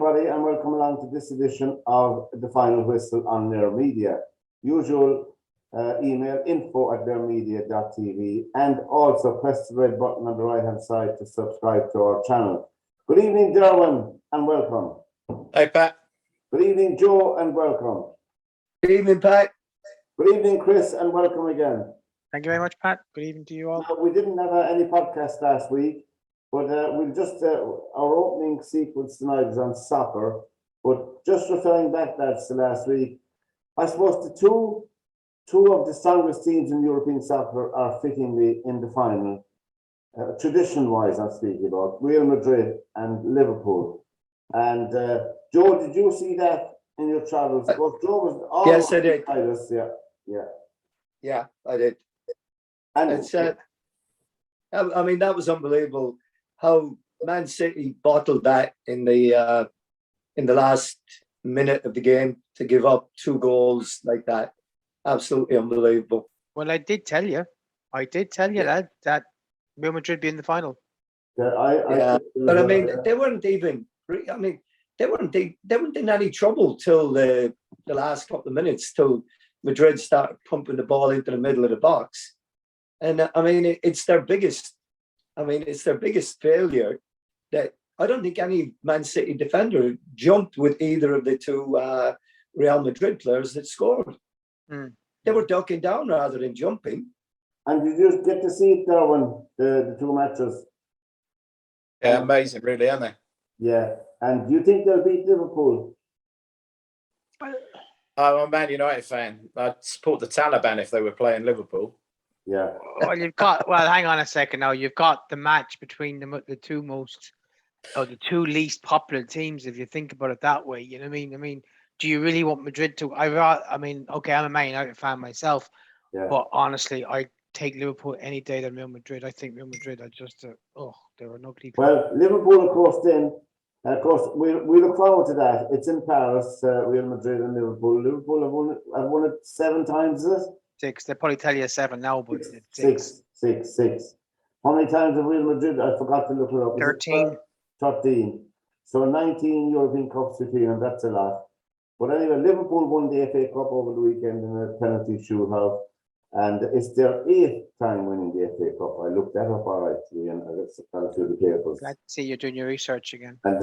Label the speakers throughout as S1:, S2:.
S1: everybody, and welcome along to this edition of The Final Whistle on Nair Media. Usual email info@nairmedia.tv, and also press the red button on the right-hand side to subscribe to our channel. Good evening, Derwynne, and welcome.
S2: Hey, Pat.
S1: Good evening, Joe, and welcome.
S3: Good evening, Pat.
S1: Good evening, Chris, and welcome again.
S4: Thank you very much, Pat. Good evening to you all.
S1: Now, we didn't have any podcast last week, but we'll just, our opening sequence tonight is on soccer. But just referring back to last week, I suppose the two of the strongest teams in European soccer are fittingly in the final. Tradition-wise, I'm speaking about Real Madrid and Liverpool. And Joe, did you see that in your travels? Well, Joe was all
S3: yes, I did.
S1: Us.
S3: Yeah, I did.
S1: And
S3: it's, I mean, that was unbelievable. How Man City bottled that in the last minute of the game to give up 2 goals like that. Absolutely unbelievable.
S4: Well, I did tell you that Real Madrid be in the final.
S3: But I mean, they weren't even. I mean, they weren't in any trouble till the last couple of minutes, till Madrid started pumping the ball into the middle of the box. And I mean, it's their biggest. I mean, it's their biggest failure. That I don't think any Man City defender jumped with either of the 2 Real Madrid players that scored. They were ducking down rather than jumping.
S1: And did you get to see it, Derwynne, the 2 matches?
S2: Yeah, amazing, really, aren't they?
S1: Yeah. And do you think they'll beat Liverpool?
S2: I'm a Man United fan. I'd support the Taliban if they were playing Liverpool.
S1: Yeah.
S4: Well, hang on a second now. You've got the match between the 2 most, or the 2 least popular teams, if you think about it that way. You know what I mean? I mean, do you really want Madrid to? I mean, okay, I'm a Man United fan myself, but honestly, I take Liverpool any day than Real Madrid. I think Real Madrid are just they're an ugly club.
S1: Well, Liverpool, of course, of course, we look forward to that. It's in Paris, Real Madrid and Liverpool. Liverpool have won it 7 times, is it?
S4: 6. They probably tell you 7 now, but
S1: it's 6. How many times have Real Madrid? I forgot to look it up.
S4: 13.
S1: 13. So 19 European Cups between, and that's a lot. But anyway, Liverpool won the FA Cup over the weekend in a penalty shootout, and it's their 8th time winning the FA Cup. I looked that up all right, and I got to through the papers.
S4: Glad to see you're doing your research again.
S1: And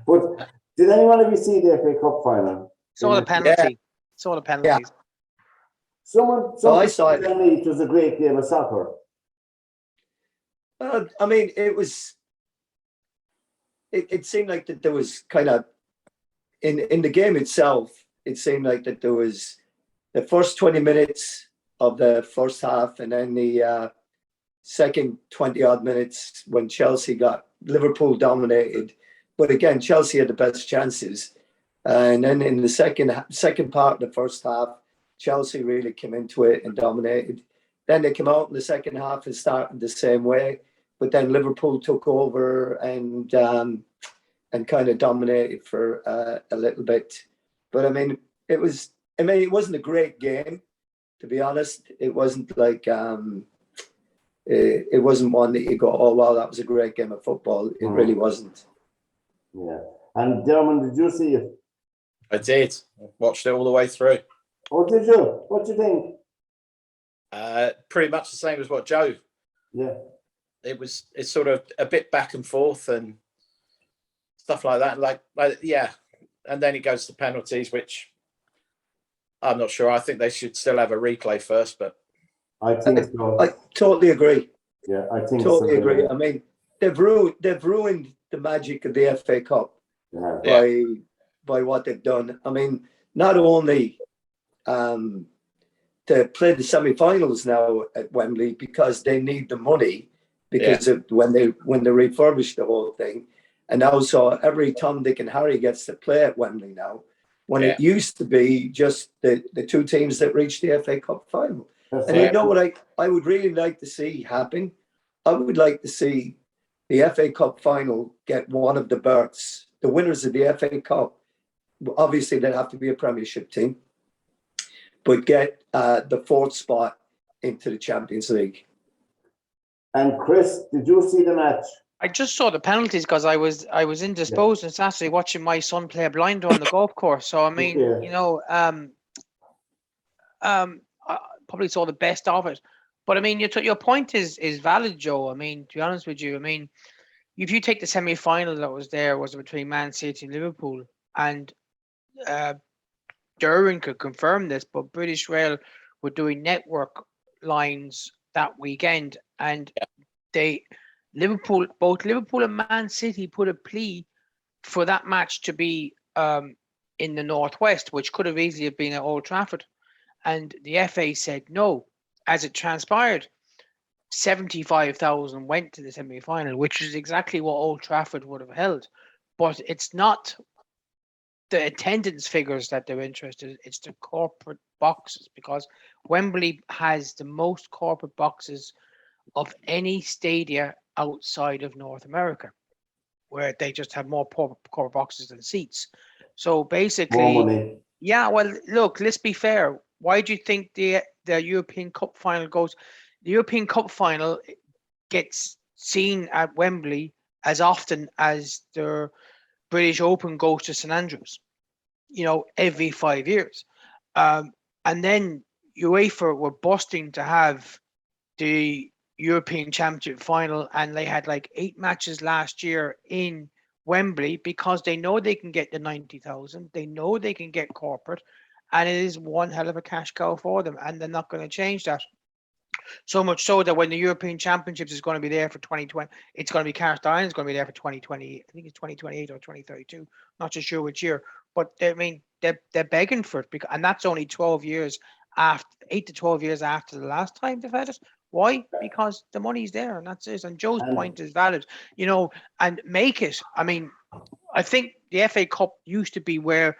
S1: but did anyone of you see the FA Cup final?
S4: Saw the penalty.
S3: Yeah.
S4: Saw the penalties.
S1: Someone
S3: I saw it.
S1: told me it was a great game of soccer.
S3: I mean, it was. It seemed like that there was kind of in the game itself. It seemed like that there was the first 20 minutes of the first half, and then the second 20-odd minutes when Liverpool dominated. But again, Chelsea had the best chances. And then in the second part of the first half, Chelsea really came into it and dominated. Then they came out in the second half and started the same way. But then Liverpool took over and kind of dominated for a little bit. But I mean, it wasn't a great game, to be honest. It wasn't like it wasn't one that you go, oh wow, that was a great game of football. It really wasn't.
S1: Yeah. And Derwynne, did you see it?
S2: I did. Watched it all the way through.
S1: Oh, did you? What do you think?
S2: Pretty much the same as what Joe.
S1: Yeah.
S2: It's sort of a bit back and forth and stuff like that. Like yeah. And then it goes to penalties, which I'm not sure. I think they should still have a replay first, but
S1: I think so.
S3: I totally agree.
S1: Yeah, I think
S3: totally
S1: so.
S3: agree. I mean, they've ruined the magic of the FA Cup by what they've done. I mean, not only to play the semi-finals now at Wembley because they need the money because of when they refurbished the whole thing, and also every Tom, Dick, and Harry gets to play at Wembley now. When it used to be just the 2 teams that reached the FA Cup final. And you know what I would really like to see happen? I would like to see the FA Cup final get one of the berths, the winners of the FA Cup. Obviously, they'd have to be a Premiership team, but get the 4th spot into the Champions League.
S1: And Chris, did you see the match?
S4: I just saw the penalties because I was indisposed on Saturday watching my son play a blinder on the golf course. So I mean, I probably saw the best of it. But I mean, your point is valid, Joe. I mean, to be honest with you, I mean, if you take the semi-final that was between Man City and Liverpool, and Derwyn could confirm this, but British Rail were doing network lines that weekend, and both Liverpool and Man City put a plea for that match to be in the Northwest, which could have easily have been at Old Trafford, and the FA said no. As it transpired, 75,000 went to the semi-final, which is exactly what Old Trafford would have held. But it's not the attendance figures that they're interested in, it's the corporate boxes, because Wembley has the most corporate boxes of any stadia outside of North America, where they just have more corporate boxes than seats. So basically, yeah, well, look, let's be fair. Why do you think the European Cup final goes? The European Cup final gets seen at Wembley as often as the British Open goes to St Andrews, every 5 years. And then UEFA were busting to have the European Championship final, and they had like 8 matches last year in Wembley because they know they can get the 90,000. They know they can get corporate, and it is one hell of a cash cow for them, and they're not going to change that. So much so that when the European Championships is going to be there for 2020, it's going to be cast iron. It's going to be there for 2020. I think it's 2028 or 2032. Not too sure which year, but I mean they're begging for it, because, and that's only 12 years after, 8 to 12 years after the last time they've had it. Why? Because the money's there, and that's it. And Joe's point is valid, and make it. I mean, I think the FA Cup used to be where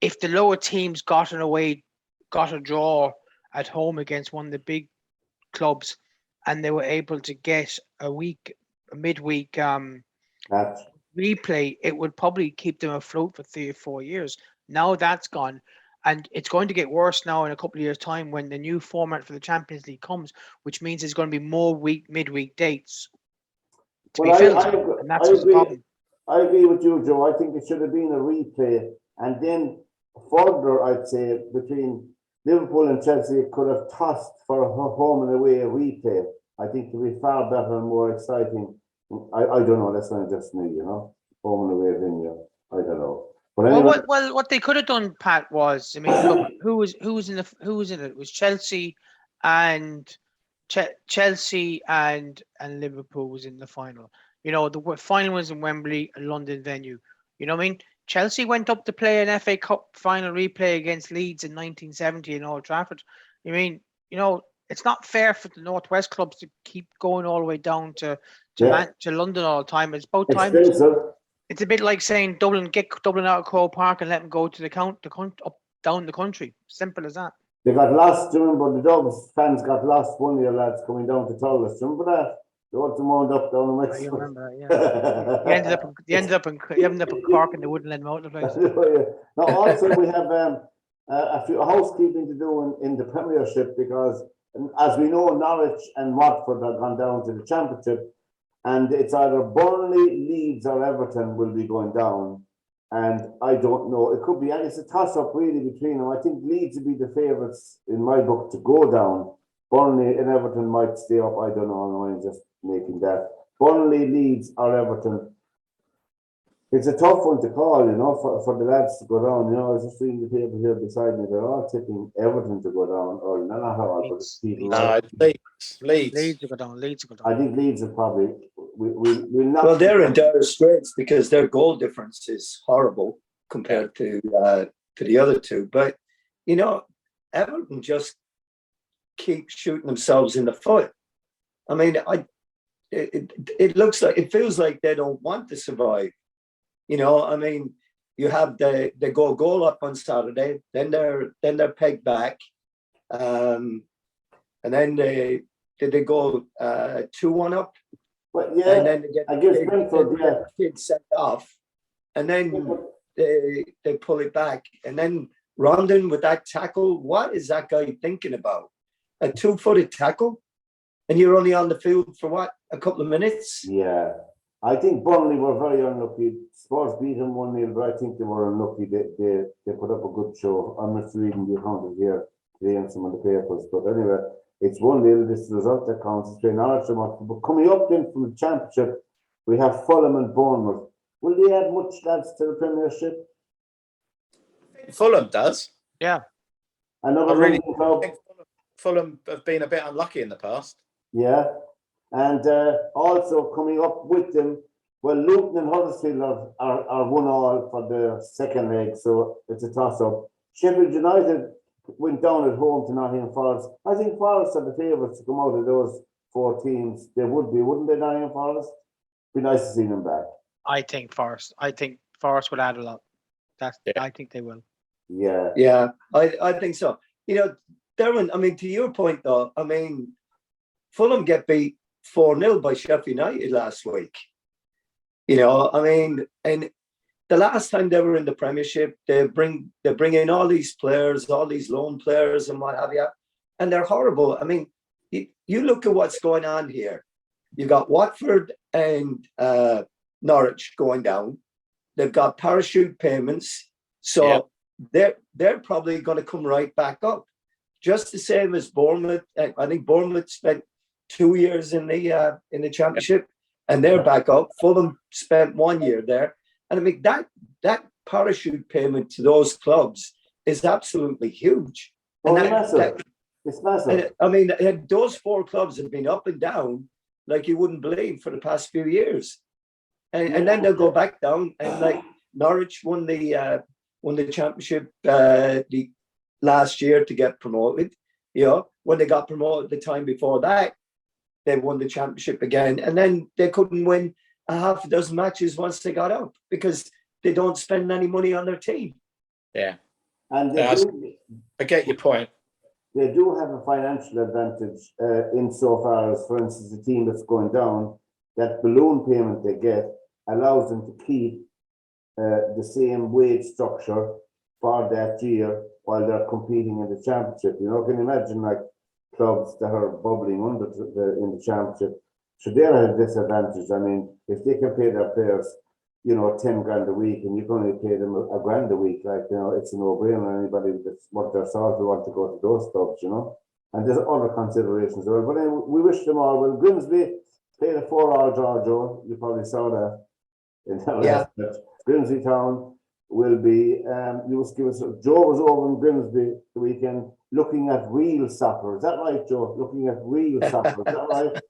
S4: if the lower teams got a draw at home against one of the big clubs, and they were able to get a midweek replay, it would probably keep them afloat for 3 or 4 years. Now that's gone, and it's going to get worse now in a couple of years' time when the new format for the Champions League comes, which means there's going to be more midweek dates to be filled, and that's the problem.
S1: I agree with you, Joe. I think it should have been a replay, and then further, I'd say, between Liverpool and Chelsea, could have tossed for a home and away replay. I think it would be far better and more exciting. I don't know. That's not just me, home and away venue. I don't know. But anyway,
S4: well, what they could have done, Pat, was, I mean, look, who was in it? It was Chelsea and Liverpool was in the final. The final was in Wembley, a London venue. You know what I mean? Chelsea went up to play an FA Cup final replay against Leeds in 1970 in Old Trafford. I mean, it's not fair for the Northwest clubs to keep going all the way down to London all the time. It's about time. It's a bit like saying get Dublin out of Croke Park and let them go to up down the country. Simple as that.
S1: They got lost. Remember, the Dogs fans got lost one year, lads, coming down to Thurles. Remember that? They were wound up down the West.
S4: You remember that, yeah. They ended up in Cork, and they wouldn't let them out of the place.
S1: Now, also, we have a few housekeeping to do in the Premiership, because, as we know, Norwich and Watford have gone down to the Championship, and it's either Burnley, Leeds, or Everton will be going down. And I don't know. It could be, and it's a toss-up really between them. I think Leeds would be the favourites in my book to go down. Burnley and Everton might stay up. I don't know. I'm just making that. Burnley, Leeds, or Everton. It's a tough one to call, for the lads to go down. I was just reading the paper here beside me. They're all tipping Everton to go down, or not all, but people.
S2: Leeds.
S4: Leeds will go down.
S1: I think Leeds will probably. We'll not.
S3: Well, they're in dire straits because their goal difference is horrible compared to the other two. But Everton just keep shooting themselves in the foot. I mean, it feels like they don't want to survive. I mean, you have they go goal up on Saturday, then they're pegged back, and then they go 2-1 up.
S1: But yeah,
S3: and then they get kids sent off, and then they pull it back, and then Rondon with that tackle. What is that guy thinking about? A 2-footed tackle, and you're only on the field for what, a couple of minutes.
S1: Yeah. I think Burnley were very unlucky. Spurs beat them 1-0, but I think they were unlucky. They put up a good show. I'm just reading the account here today in some of the papers. But anyway, it's 1-0. This is the result that counts. It's very knowledge. But coming up then from the Championship, we have Fulham and Bournemouth. Will they add much, lads, to the Premiership?
S2: Fulham does.
S4: Yeah.
S1: Another
S2: I really
S1: London club.
S2: think Fulham have been a bit unlucky in the past.
S1: Yeah. And also coming up with them, well, Luton and Huddersfield are 1-1 for the second leg, so it's a toss-up. Sheffield United went down at home to Nottingham Forest. I think Forest are the favourites to come out of those 4 teams. They would be, wouldn't they, Nottingham Forest? Be nice to see them back.
S4: I think Forest will add a lot.
S2: Yeah.
S4: I think they will.
S1: Yeah.
S3: Yeah, I think so. You know, Derwynne, I mean, to your point though, I mean, Fulham get beat 4-0 by Sheffield United last week. You know, I mean, and the last time they were in the Premiership, they bring in all these players, all these loan players and what have you, and they're horrible. I mean, you look at what's going on here. You got Watford and Norwich going down. They've got parachute payments, so they're probably going to come right back up, just the same as Bournemouth. I think Bournemouth spent 2 years in the Championship, and they're back up. Fulham spent 1 year there, and I mean that parachute payment to those clubs is absolutely huge.
S1: Oh,
S3: And
S1: massive. It's massive.
S3: I mean, those 4 clubs have been up and down like you wouldn't believe for the past few years, and then they'll go back down. And like Norwich won the Championship the last year to get promoted. You know, when they got promoted the time before that, they won the Championship again, and then they couldn't win a half a dozen matches once they got up because they don't spend any money on their team.
S2: Yeah.
S1: And
S2: I get your point.
S1: they do have a financial advantage insofar as, for instance, the team that's going down, that balloon payment they get allows them to keep the same wage structure for that year while they're competing in the Championship. You know, can you imagine like clubs that are bubbling under in the Championship? So they're at a disadvantage. I mean, if they can pay their players, you know, 10 grand a week, and you can only pay them a grand a week, like, you know, it's a no-brainer. Anybody that's worth their salt will want to go to those clubs, you know. And there's other considerations as well. But anyway, we wish them all well. Grimsby played a 4-all draw, Joe. You probably saw that in that last match. Grimsby Town will be, Joe was over in Grimsby the weekend looking at real soccer. Is that right, Joe? Looking at real soccer. Is that right?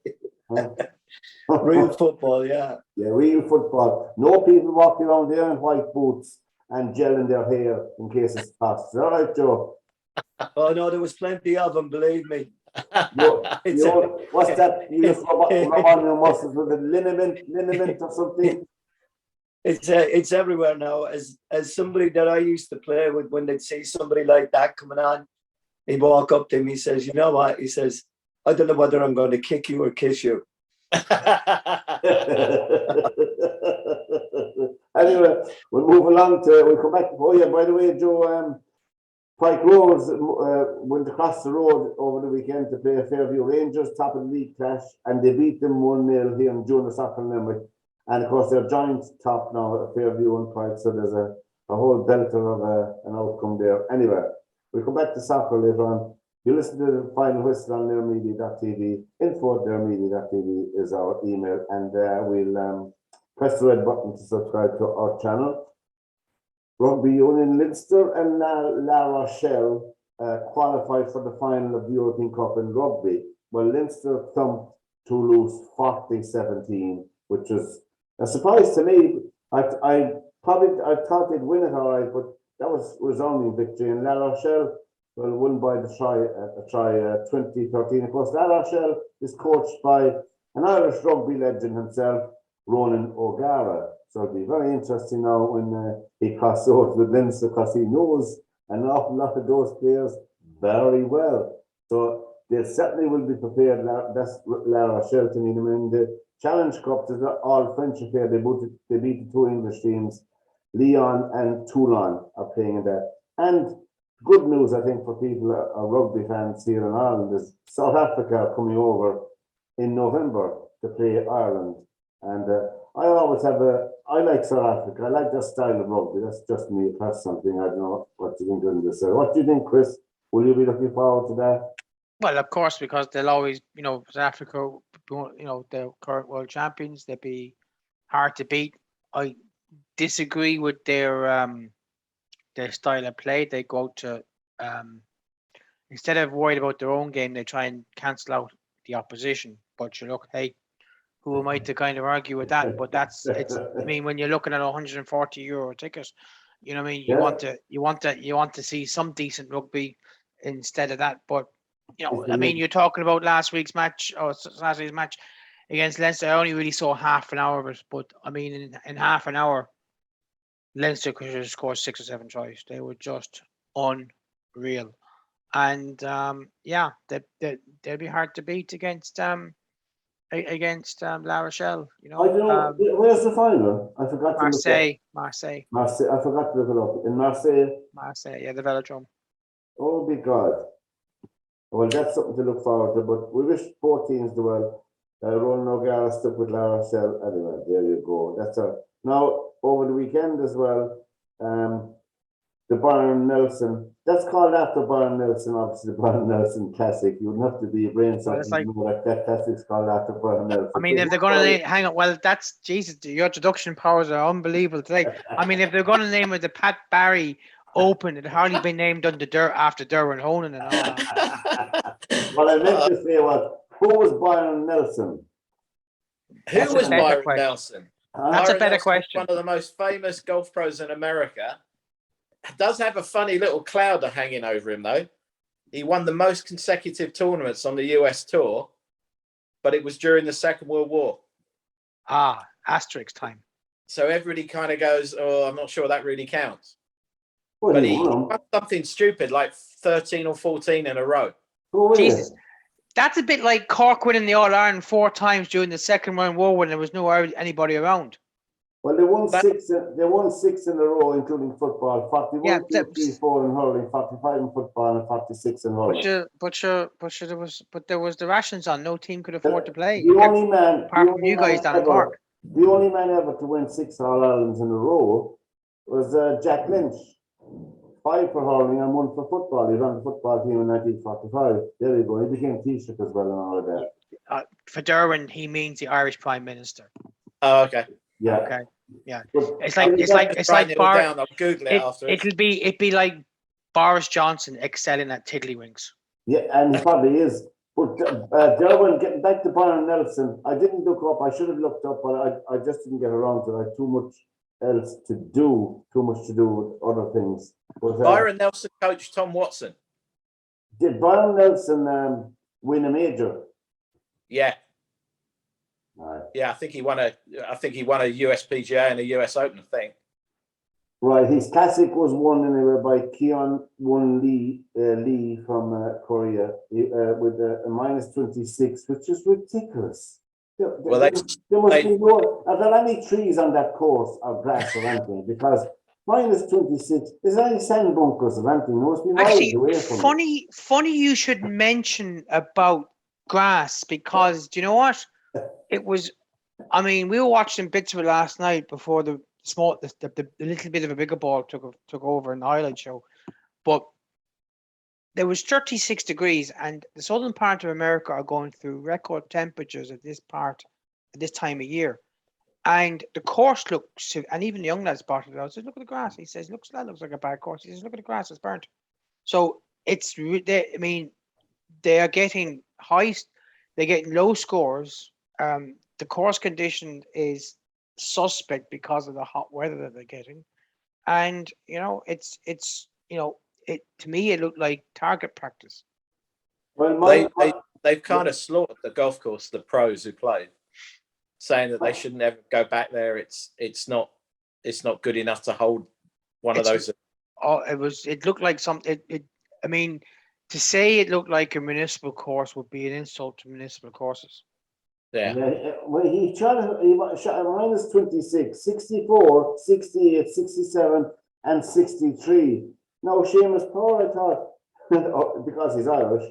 S3: Real football, yeah.
S1: Yeah, real football. No people walking around there in white boots and gel in their hair in case it's past. Is that right, Joe?
S3: Oh no, there was plenty of them, believe me.
S1: What's that? You just rub on your muscles with a liniment or something?
S3: It's everywhere now. As somebody that I used to play with, when they'd see somebody like that coming on, he'd walk up to him. He says, "You know what?" He says, "I don't know whether I'm going to kick you or kiss you."
S1: Anyway, we'll move along we'll come back. Oh yeah, by the way, Joe, Pike Rovers went across the road over the weekend to play Fairview Rangers, top of the league clash, and they beat them 1-0 here in Junior Soccer in Limerick. And of course, they're joint top now at Fairview and Pike, so there's a whole belter of an outcome there. Anyway, we'll come back to soccer later on. You listen to the final whistle on theirmedia.tv. info@theirmedia.tv is our email, and we'll press the red button to subscribe to our channel. Rugby Union Leicester and La Rochelle qualified for the final of the European Cup in rugby. Well, Leinster thumped Toulouse 40-17, which was a surprise to me. I thought they'd win it all right, but that was a resounding victory. And La Rochelle, well, won by the try 2013. Of course, La Rochelle is coached by an Irish rugby legend himself, Ronan O'Gara. So it'll be very interesting now when he crosses over with Leinster, because he knows an awful lot of those players very well. So they certainly will be prepared. That's La Rochelle to me. I mean, the Challenge Cup is all French affair. They beat the 2 English teams. Lyon and Toulon are playing in that. And good news, I think, for people rugby fans here in Ireland is South Africa are coming over in November to play Ireland. And I like South Africa. I like their style of rugby. That's just me, that's something. I don't know what you think on this. What do you think, Chris? Will you be looking forward to that?
S4: Well, of course, because they'll always, South Africa, the current world champions, they'll be hard to beat. I disagree with their style of play. They go out to instead of worried about their own game, they try and cancel out the opposition. But you look, hey, who am I to kind of argue with that? But I mean, when you're looking at €140 ticket, you know what I mean? You want to see some decent rugby instead of that. But I mean, you're talking about last week's match or Saturday's match against Leinster. I only really saw half an hour of it, but I mean, in half an hour, Leinster could have scored 6 or 7 tries. They were just unreal, and they'll be hard to beat against La Rochelle.
S1: I don't know. Where's the final? I forgot to
S4: Marseille.
S1: Marseille. I forgot to look it up. In Marseille.
S4: Yeah, the Velodrome.
S1: Oh, be God. Well, that's something to look forward to. But we wish both teams the well. Ronan O'Gara stuck with La Rochelle. Anyway, there you go. That's now over the weekend as well. The Byron Nelson. That's called after Byron Nelson. Obviously, the Byron Nelson Classic. You wouldn't have to be a brain something to know that classic's called after Byron Nelson.
S4: I mean, if they're going to hang on, well, that's Jesus. Your deduction powers are unbelievable today. I mean, if they're going to name it the Pat Barry Open, it'd hardly been named after Derwynne Honan and all that.
S1: Well, I meant to say who was Byron Nelson?
S2: Who was Byron Nelson?
S4: That's a better question.
S2: One of the most famous golf pros in America. Does have a funny little cloud hanging over him, though. He won the most consecutive tournaments on the US tour, but it was during the Second World War.
S4: Asterisk time.
S2: So everybody kind of goes, "Oh, I'm not sure that really counts."
S1: Well,
S2: but he won something stupid like 13 or 14 in a row.
S4: Jesus. That's a bit like Cork winning the All-Ireland 4 times during the Second World War when there was anybody around.
S1: Well, they won 6 in a row, including football. 41, 54 in hurling, 45 in football, and 46 in hurling.
S4: But there was the rations on. No team could afford to play.
S1: The only man,
S4: apart from you guys down in Cork.
S1: The only man ever to win 6 All-Irelands in a row was Jack Lynch. 5 for hurling and 1 for football. He ran the football team in 1945. There you go. He became Taoiseach as well and all of that.
S4: For Derwyn, he means the Irish Prime Minister.
S2: Oh, okay.
S1: Yeah.
S4: Okay. Yeah. It's like
S2: I'll Google it after.
S4: It'd be like Boris Johnson excelling at tiddlywinks.
S1: Yeah, and he probably is. But Derwyn, getting back to Byron Nelson, I didn't look up. I should have looked up, but I just didn't get around to it. I had too much to do with other things. But,
S2: Byron Nelson coached Tom Watson.
S1: Did Byron Nelson win a major?
S2: Yeah.
S1: Right.
S2: Yeah, I think he won a USPGA and a US Open, I think.
S1: Right, his classic was won anyway by Keon Won Lee from Korea with a -26, which is ridiculous.
S2: Well,
S1: there must be are there any trees on that course or grass or anything? Because -26, is there any sand bunkers or anything? There must be miles away from it.
S4: Funny you should mention about grass, because do you know what? It was, I mean, we were watching bits of it last night before the little bit of a bigger ball took over in the highlight show. But there was 36 degrees, and the southern part of America are going through record temperatures at this time of year. And the course looks, and even the young lad spotted it. I said, "Look at the grass." He says, "That looks like a bad course." He says, "Look at the grass; it's burnt." So they are getting they're getting low scores. The course condition is suspect because of the hot weather that they're getting, and to me it looked like target practice.
S1: Well,
S2: they've kind of slaughtered the golf course, the pros who played, saying that they shouldn't ever go back there. It's not good enough to hold one of those.
S4: It looked like something. I mean, to say it looked like a municipal course would be an insult to municipal courses.
S2: Yeah.
S1: Well, he shot a -26, 64, 68, 67, and 63. Now, Seamus Power, I thought, because he's Irish,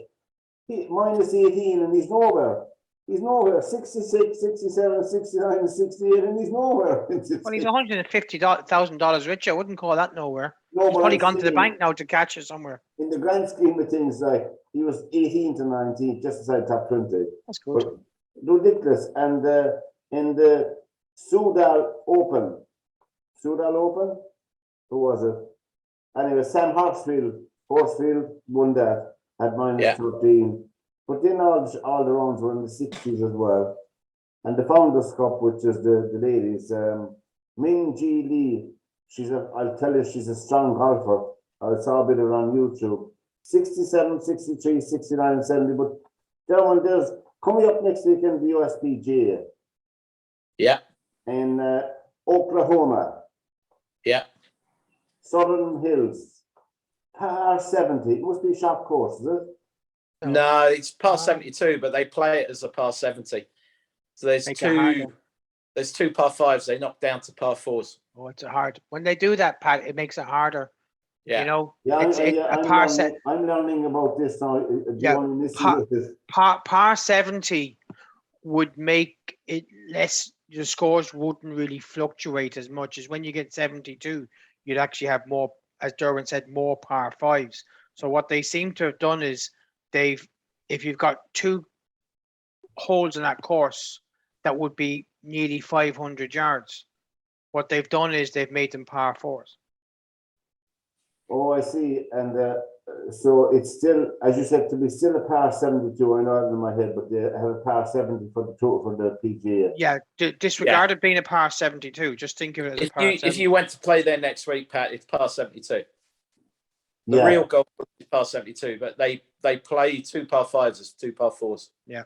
S1: he -18 and he's nowhere. He's nowhere. 66, 67, 69, 68, and he's nowhere.
S4: Well, he's $150,000 rich. I wouldn't call that nowhere.
S1: No,
S4: He's
S1: but
S4: probably
S1: I'm
S4: gone to the
S1: saying,
S4: bank now to catch it somewhere.
S1: in the grand scheme of things, like he was 18th and 19th, just inside top 20.
S4: That's good.
S1: But ridiculous. And in the Sudal Open, who was it? Anyway, Sam Horsfield won that, had minus
S2: Yeah.
S1: 13. But then all the rounds were in the 60s as well. And the Founders Cup, which is the ladies, Min Ji Lee, I'll tell you, she's a strong golfer. I saw a bit of her on YouTube. 67, 63, 69, 70. But there's coming up next weekend, the USPGA
S2: Yeah.
S1: in Oklahoma,
S2: Yeah.
S1: Southern Hills, par 70. It must be a short course, is it?
S2: No, it's par 72, but they play it as a par 70. So there's
S4: Make it harder.
S2: two par fives. They knock down to par fours.
S4: Oh, it's hard. When they do that, Pat, it makes it harder.
S2: Yeah.
S4: You know,
S1: Yeah,
S4: it's a par set.
S1: I'm learning about this now. Do
S4: Yeah,
S1: you want to listen to this?
S4: Par 70 would make it less. The scores wouldn't really fluctuate as much as when you get 72. You'd actually have more, as Derwynne said, more par fives. So what they seem to have done is if you've got two holes in that course, that would be nearly 500 yards. What they've done is they've made them par fours.
S1: Oh, I see. And so it's still, as you said, to be still a par 72. I know it in my head, but they have a par 70 for the PGA.
S4: Yeah, disregard it being a par 72. Just think of it as a par 70.
S2: If you went to play there next week, Pat, it's par 72. The
S1: Yeah.
S2: real goal is par 72, but they play two par fives as two par fours.
S4: Yeah.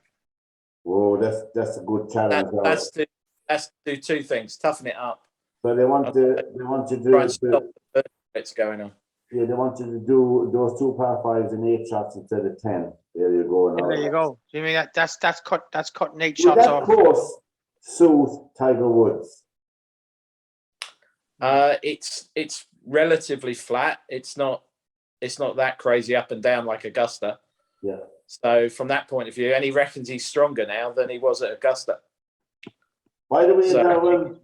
S1: Whoa, that's a good challenge.
S2: That's to do two things: toughen it up.
S1: So they want you
S2: Try and stop
S1: to
S2: the that's going on.
S1: yeah, they want you to do those two par fives in 8 shots instead of 10. There you go.
S4: There you go. So you mean that's cutting 8
S1: Will
S4: shots
S1: that
S4: off.
S1: course suit Tiger Woods?
S2: It's relatively flat. It's not that crazy up and down like Augusta.
S1: Yeah.
S2: So from that point of view, and he reckons he's stronger now than he was at Augusta.
S1: By the way,
S2: So-
S1: Darwin,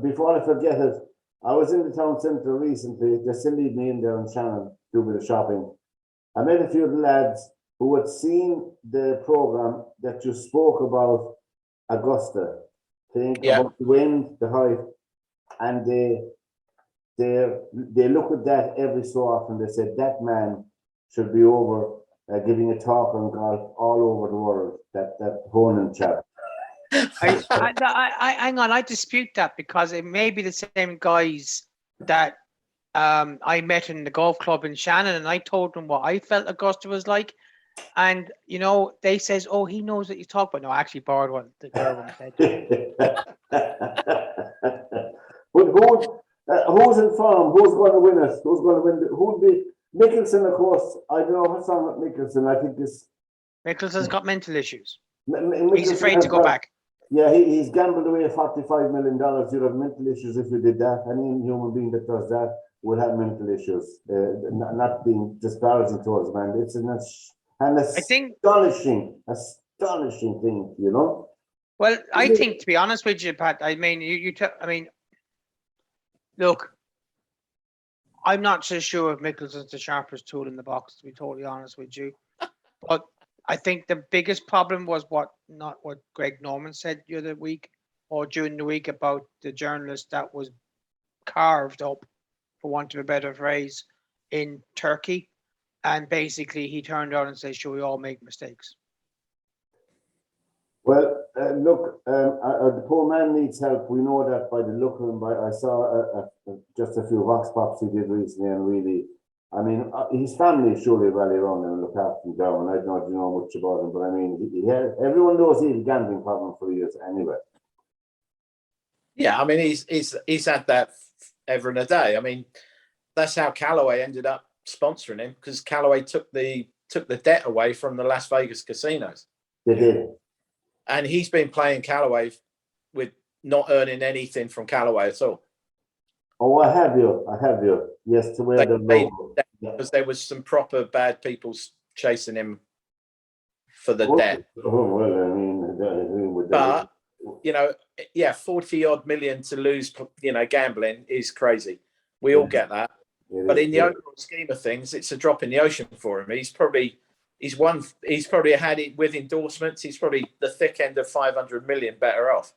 S1: before I forget it, I was in the town centre recently. They still leave me in there in Shannon, do a bit of shopping. I met a few of the lads who had seen the programme that you spoke about Augusta,
S2: Yeah.
S1: about the wind, the height, and they look at that every so often. They said that man should be over giving a talk on golf all over the world. That Honan chap.
S4: Hang on, I dispute that because it may be the same guys that I met in the golf club in Shannon, and I told them what I felt Augusta was like, and you know they says, "Oh, he knows what you talk about." No, I actually borrowed one that Derwynne said.
S1: But who's in form? Who's going to win it? Who's going to win? Who'll be Mickelson? Of course, I don't know what's wrong with Mickelson. I think this.
S4: Mickelson's got mental issues. He's
S1: Mickelson
S4: afraid
S1: has
S4: to go
S1: got-
S4: back.
S1: Yeah, he's gambled away $45 million. You'd have mental issues if you did that. Any human being that does that would have mental issues. Not being disparaging towards man. It's an astonishing thing, you know.
S4: Well, I think, to be honest with you, Pat, I mean, look, I'm not so sure if Mickelson's the sharpest tool in the box, to be totally honest with you. But I think the biggest problem was what Greg Norman said the other week or during the week about the journalist that was carved up, for want of a better phrase, in Turkey. And basically he turned around and said, "Sure, we all make mistakes."
S1: Well, look, the poor man needs help. We know that by the look of him. I saw just a few vox pops he did recently, and really, I mean, his family surely rally around him and look after him down. I don't know if you know much about him, but I mean, everyone knows he had a gambling problem for years anyway.
S2: Yeah, I mean, he's had that ever and a day. I mean, that's how Callaway ended up sponsoring him, because Callaway took the debt away from the Las Vegas casinos.
S1: They did.
S2: And he's been playing Callaway with not earning anything from Callaway at all.
S1: Oh, I have you. Yes, to wear the logo.
S2: Because there was some proper bad people chasing him for the debt.
S1: Oh, well, I mean, with
S2: But, you know, yeah, 40 odd million to lose, you know, gambling is crazy. We all get that. But in the overall scheme of things, it's a drop in the ocean for him. He's probably had it with endorsements. He's probably the thick end of 500 million better off.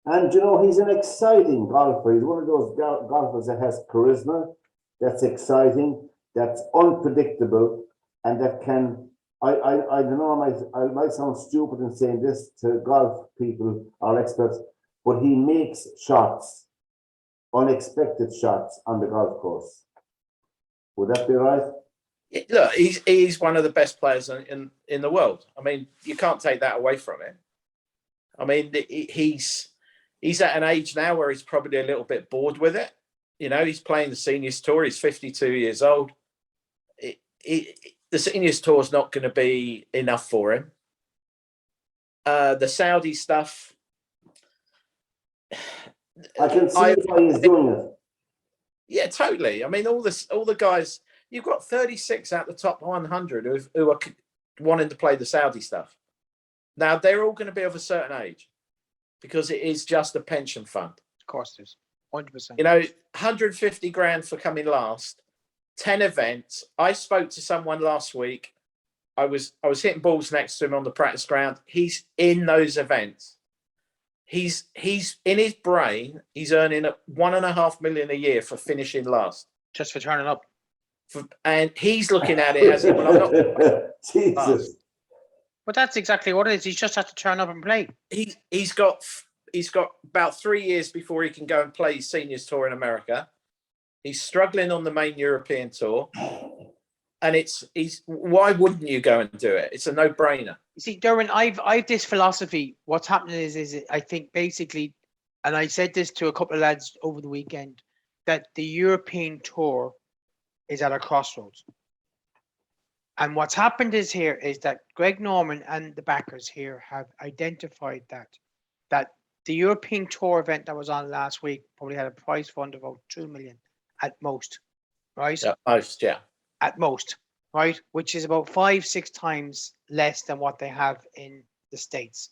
S1: And you know, he's an exciting golfer. He's one of those golfers that has charisma, that's exciting, that's unpredictable, and that can. I don't know. I might sound stupid in saying this to golf people or experts, but he makes shots, unexpected shots on the golf course. Would that be right?
S2: Look, he's one of the best players in the world. I mean, you can't take that away from him. I mean, he's at an age now where he's probably a little bit bored with it. You know, he's playing the seniors tour. He's 52 years old. The seniors tour is not going to be enough for him. The Saudi stuff.
S1: I can see why he's doing it.
S2: Yeah, totally. I mean, all the guys. You've got 36 out the top 100 who are wanting to play the Saudi stuff. Now they're all going to be of a certain age, because it is just a pension fund.
S4: Of course, it is 100%.
S2: You know, 150 grand for coming last, 10 events. I spoke to someone last week. I was hitting balls next to him on the practice ground. He's in those events. He's in his brain. He's earning $1.5 million a year for finishing last,
S4: just for turning up.
S2: And he's looking at it as, well, I'm not.
S1: Jesus.
S4: But that's exactly what it is. He just has to turn up and play.
S2: He's got about 3 years before he can go and play his seniors tour in America. He's struggling on the main European tour, and why wouldn't you go and do it? It's a no-brainer.
S4: You see, Derwynne, I've this philosophy. What's happening is I think basically, and I said this to a couple of lads over the weekend, that the European tour is at a crossroads. And what's happened is that Greg Norman and the backers here have identified that the European Tour event that was on last week probably had a prize fund of about 2 million at most, right?
S2: At most, yeah.
S4: At most, right? Which is about 5-6 times less than what they have in the States.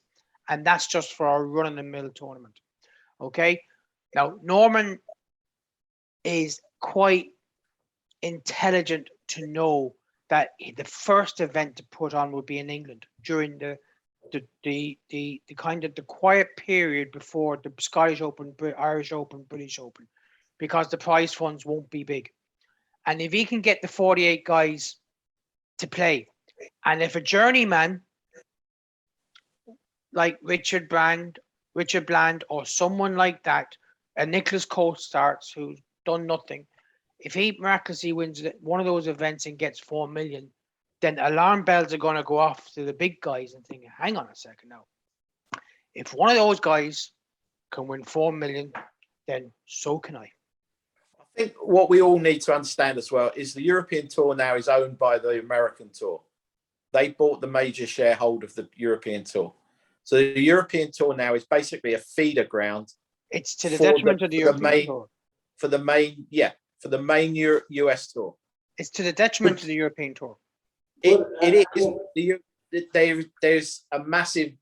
S4: And that's just for a run-of-the-mill tournament, okay? Now, Norman is quite intelligent to know that the first event to put on would be in England during the kind of the quiet period before the Scottish Open, Irish Open, British Open, because the prize funds won't be big. And if he can get the 48 guys to play, and if a journeyman like Richard Bland or someone like that, and Nicholas Coates starts, who's done nothing, if he miraculously wins one of those events and gets 4 million, then alarm bells are going to go off to the big guys and think, hang on a second now. If one of those guys can win 4 million, then so can I.
S2: I think what we all need to understand as well is the European Tour now is owned by the American Tour. They bought the major shareholder of the European Tour. So the European Tour now is basically a feeder ground.
S4: It's to the detriment of the European Tour.
S2: For the main US Tour.
S4: It's to the detriment of the European Tour.
S2: It is. There's a massive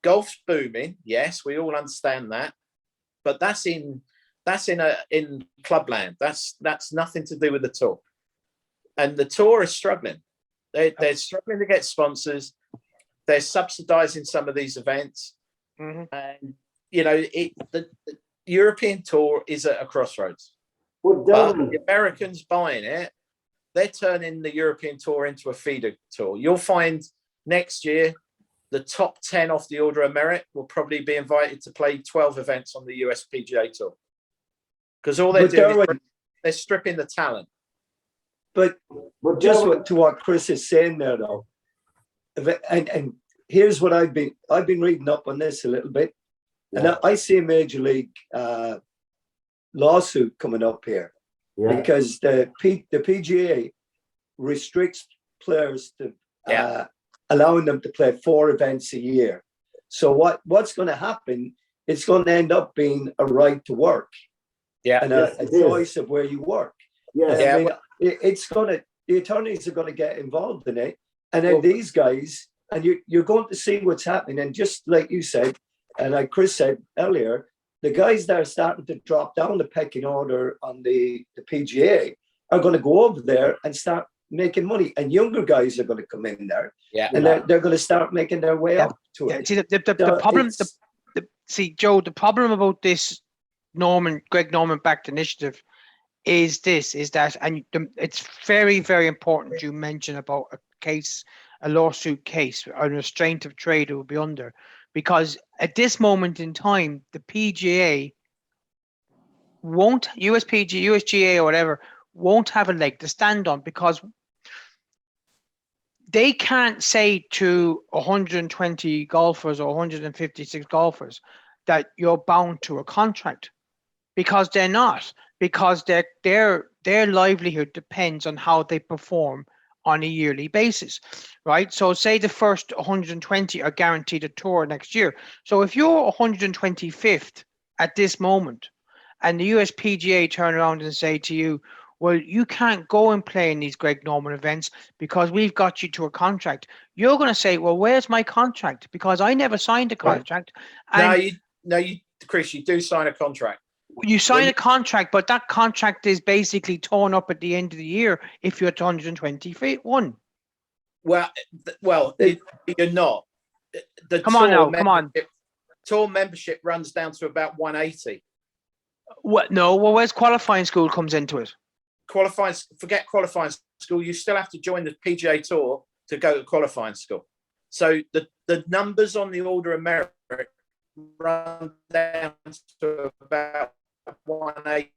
S2: golf's booming. Yes, we all understand that, but that's in clubland. That's nothing to do with the tour, and the tour is struggling. They're struggling to get sponsors. They're subsidising some of these events, and you know the European Tour is at a crossroads. But the Americans buying it, they're turning the European Tour into a feeder tour. You'll find next year the top 10 off the Order of Merit will probably be invited to play 12 events on the US PGA Tour. Because all they're doing is they're stripping the talent.
S3: But just to what Chris is saying there, though, and here's what I've been reading up on this a little bit, and I see a major league lawsuit coming up here because the PGA restricts players to allowing them to play 4 events a year. So what's going to happen? It's going to end up being a right to work, and a choice of where you work. I mean, it's going to. The attorneys are going to get involved in it, and then these guys and you're going to see what's happening. And just like you said, and like Chris said earlier, the guys that are starting to drop down the pecking order on the PGA are going to go over there and start making money. And younger guys are going to come in there, and they're going to start making their way up to it.
S4: See, the problem, see, Joe, the problem about this Greg Norman-backed initiative is that, and it's very, very important you mention about a lawsuit case, a restraint of trade it will be under, because at this moment in time, the PGA won't, USGA or whatever, won't have a leg to stand on, because they can't say to 120 golfers or 156 golfers that you're bound to a contract, because they're not, because their livelihood depends on how they perform on a yearly basis, right? So say the first 120 are guaranteed a tour next year. So if you're 125th at this moment and the USPGA turn around and say to you, well, you can't go and play in these Greg Norman events because we've got you to a contract, you're going to say, well, where's my contract? Because I never signed a contract.
S2: Right. No, Chris, you do sign a contract.
S4: You sign a contract, but that contract is basically torn up at the end of the year if you're at 121.
S2: Well, you're not.
S4: Come on.
S2: Tour membership runs down to about 180.
S4: What? No. Well, where's qualifying school comes into it?
S2: Forget qualifying school. You still have to join the PGA Tour to go to qualifying school. So the numbers on the Order of Merit run down to about 180.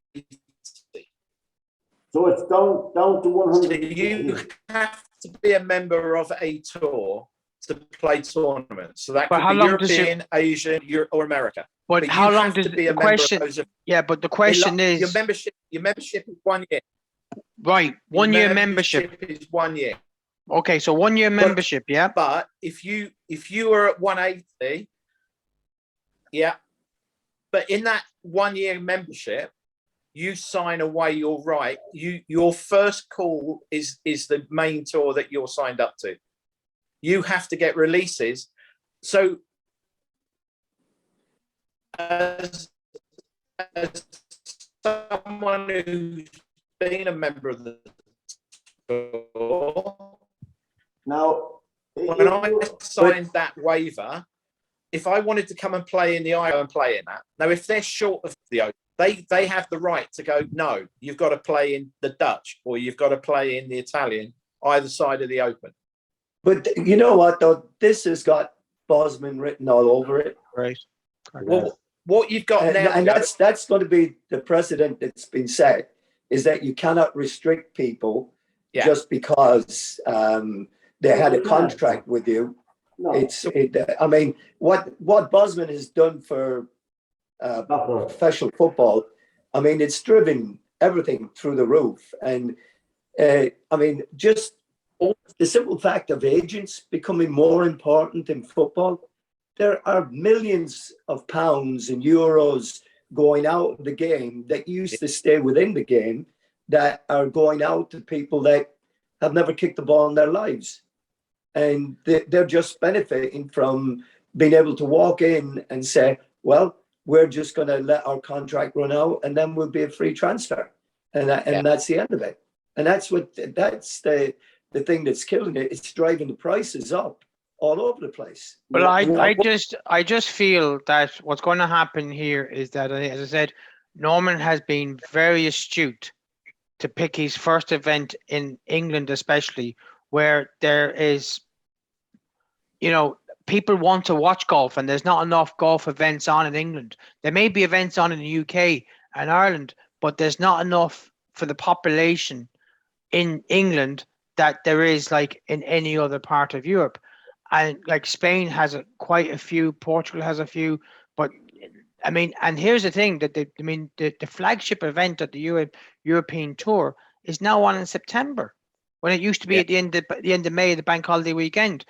S1: So it's down to 100.
S2: So you have to be a member of a tour to play tournaments. So that could be European, Asian, or America.
S4: But how long does
S2: be
S4: the question? Yeah, but the question is
S2: your membership is 1 year.
S4: Right, 1 year membership
S2: is 1 year.
S4: Okay, so 1 year membership, yeah.
S2: But if you are at 180, yeah. But in that 1 year membership, you sign away your right. Your first call is the main tour that you're signed up to. You have to get releases. So as someone who's been a member of the tour,
S1: now
S2: when I signed that waiver, if I wanted to come and play in the IO and play in that, now if they're short of the Open, they have the right to go, no, you've got to play in the Dutch or you've got to play in the Italian, either side of the Open.
S3: But you know what, though? This has got Bosman written all over it.
S4: Right.
S2: Well, what you've got now...
S3: And that's going to be the precedent that's been set, is that you cannot restrict people just because they had a contract with you. No. I mean, what Bosman has done for professional football, I mean, it's driven everything through the roof. And I mean, just the simple fact of agents becoming more important in football. There are millions of pounds and euros going out of the game that used to stay within the game that are going out to people that have never kicked the ball in their lives. And they're just benefiting from being able to walk in and say, well, we're just going to let our contract run out and then we'll be a free transfer. And that's the end of it. And that's the thing that's killing it. It's driving the prices up all over the place.
S4: Well, I just feel that what's going to happen here is that, as I said, Norman has been very astute to pick his first event in England, especially where there is, people want to watch golf and there's not enough golf events on in England. There may be events on in the UK and Ireland, but there's not enough for the population in England that there is like in any other part of Europe. And like Spain has quite a few, Portugal has a few, but I mean, and here's the thing that the flagship event at the European Tour is now on in September, when it used to be at the end of May, the bank holiday weekend.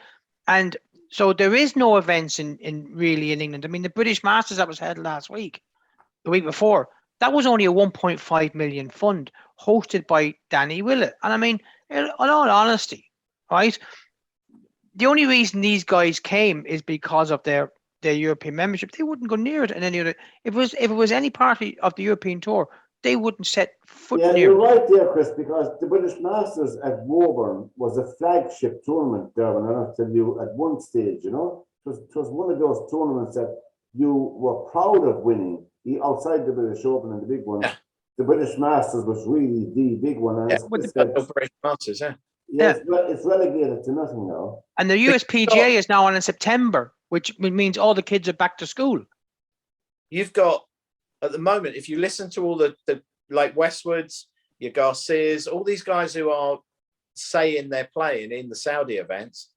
S4: And so there is no events in England. I mean, the British Masters that was held last week, the week before, that was only a 1.5 million fund hosted by Danny Willett. And I mean, in all honesty, right? the only reason these guys came is because of their European membership. They wouldn't go near it in any other. If it was any party of the European tour, they wouldn't set foot
S1: Yeah,
S4: near
S1: you're
S4: it.
S1: right there, Chris, because the British Masters at Woburn was a flagship tournament, Derwyn, and I'll tell you, at one stage, you know, it was one of those tournaments that you were proud of winning, outside the British Open and the big ones.
S2: Yeah.
S1: The British Masters was really the big one, and
S2: Yeah,
S1: as
S2: with
S1: Chris
S2: the
S1: said,
S2: British Masters, yeah.
S1: yeah, it's relegated to nothing now.
S4: And the USPGA is now on in September, which means all the kids are back to school.
S2: You've got, at the moment, if you listen to all the like Westwoods, your Garcias, all these guys who are saying they're playing in the Saudi events,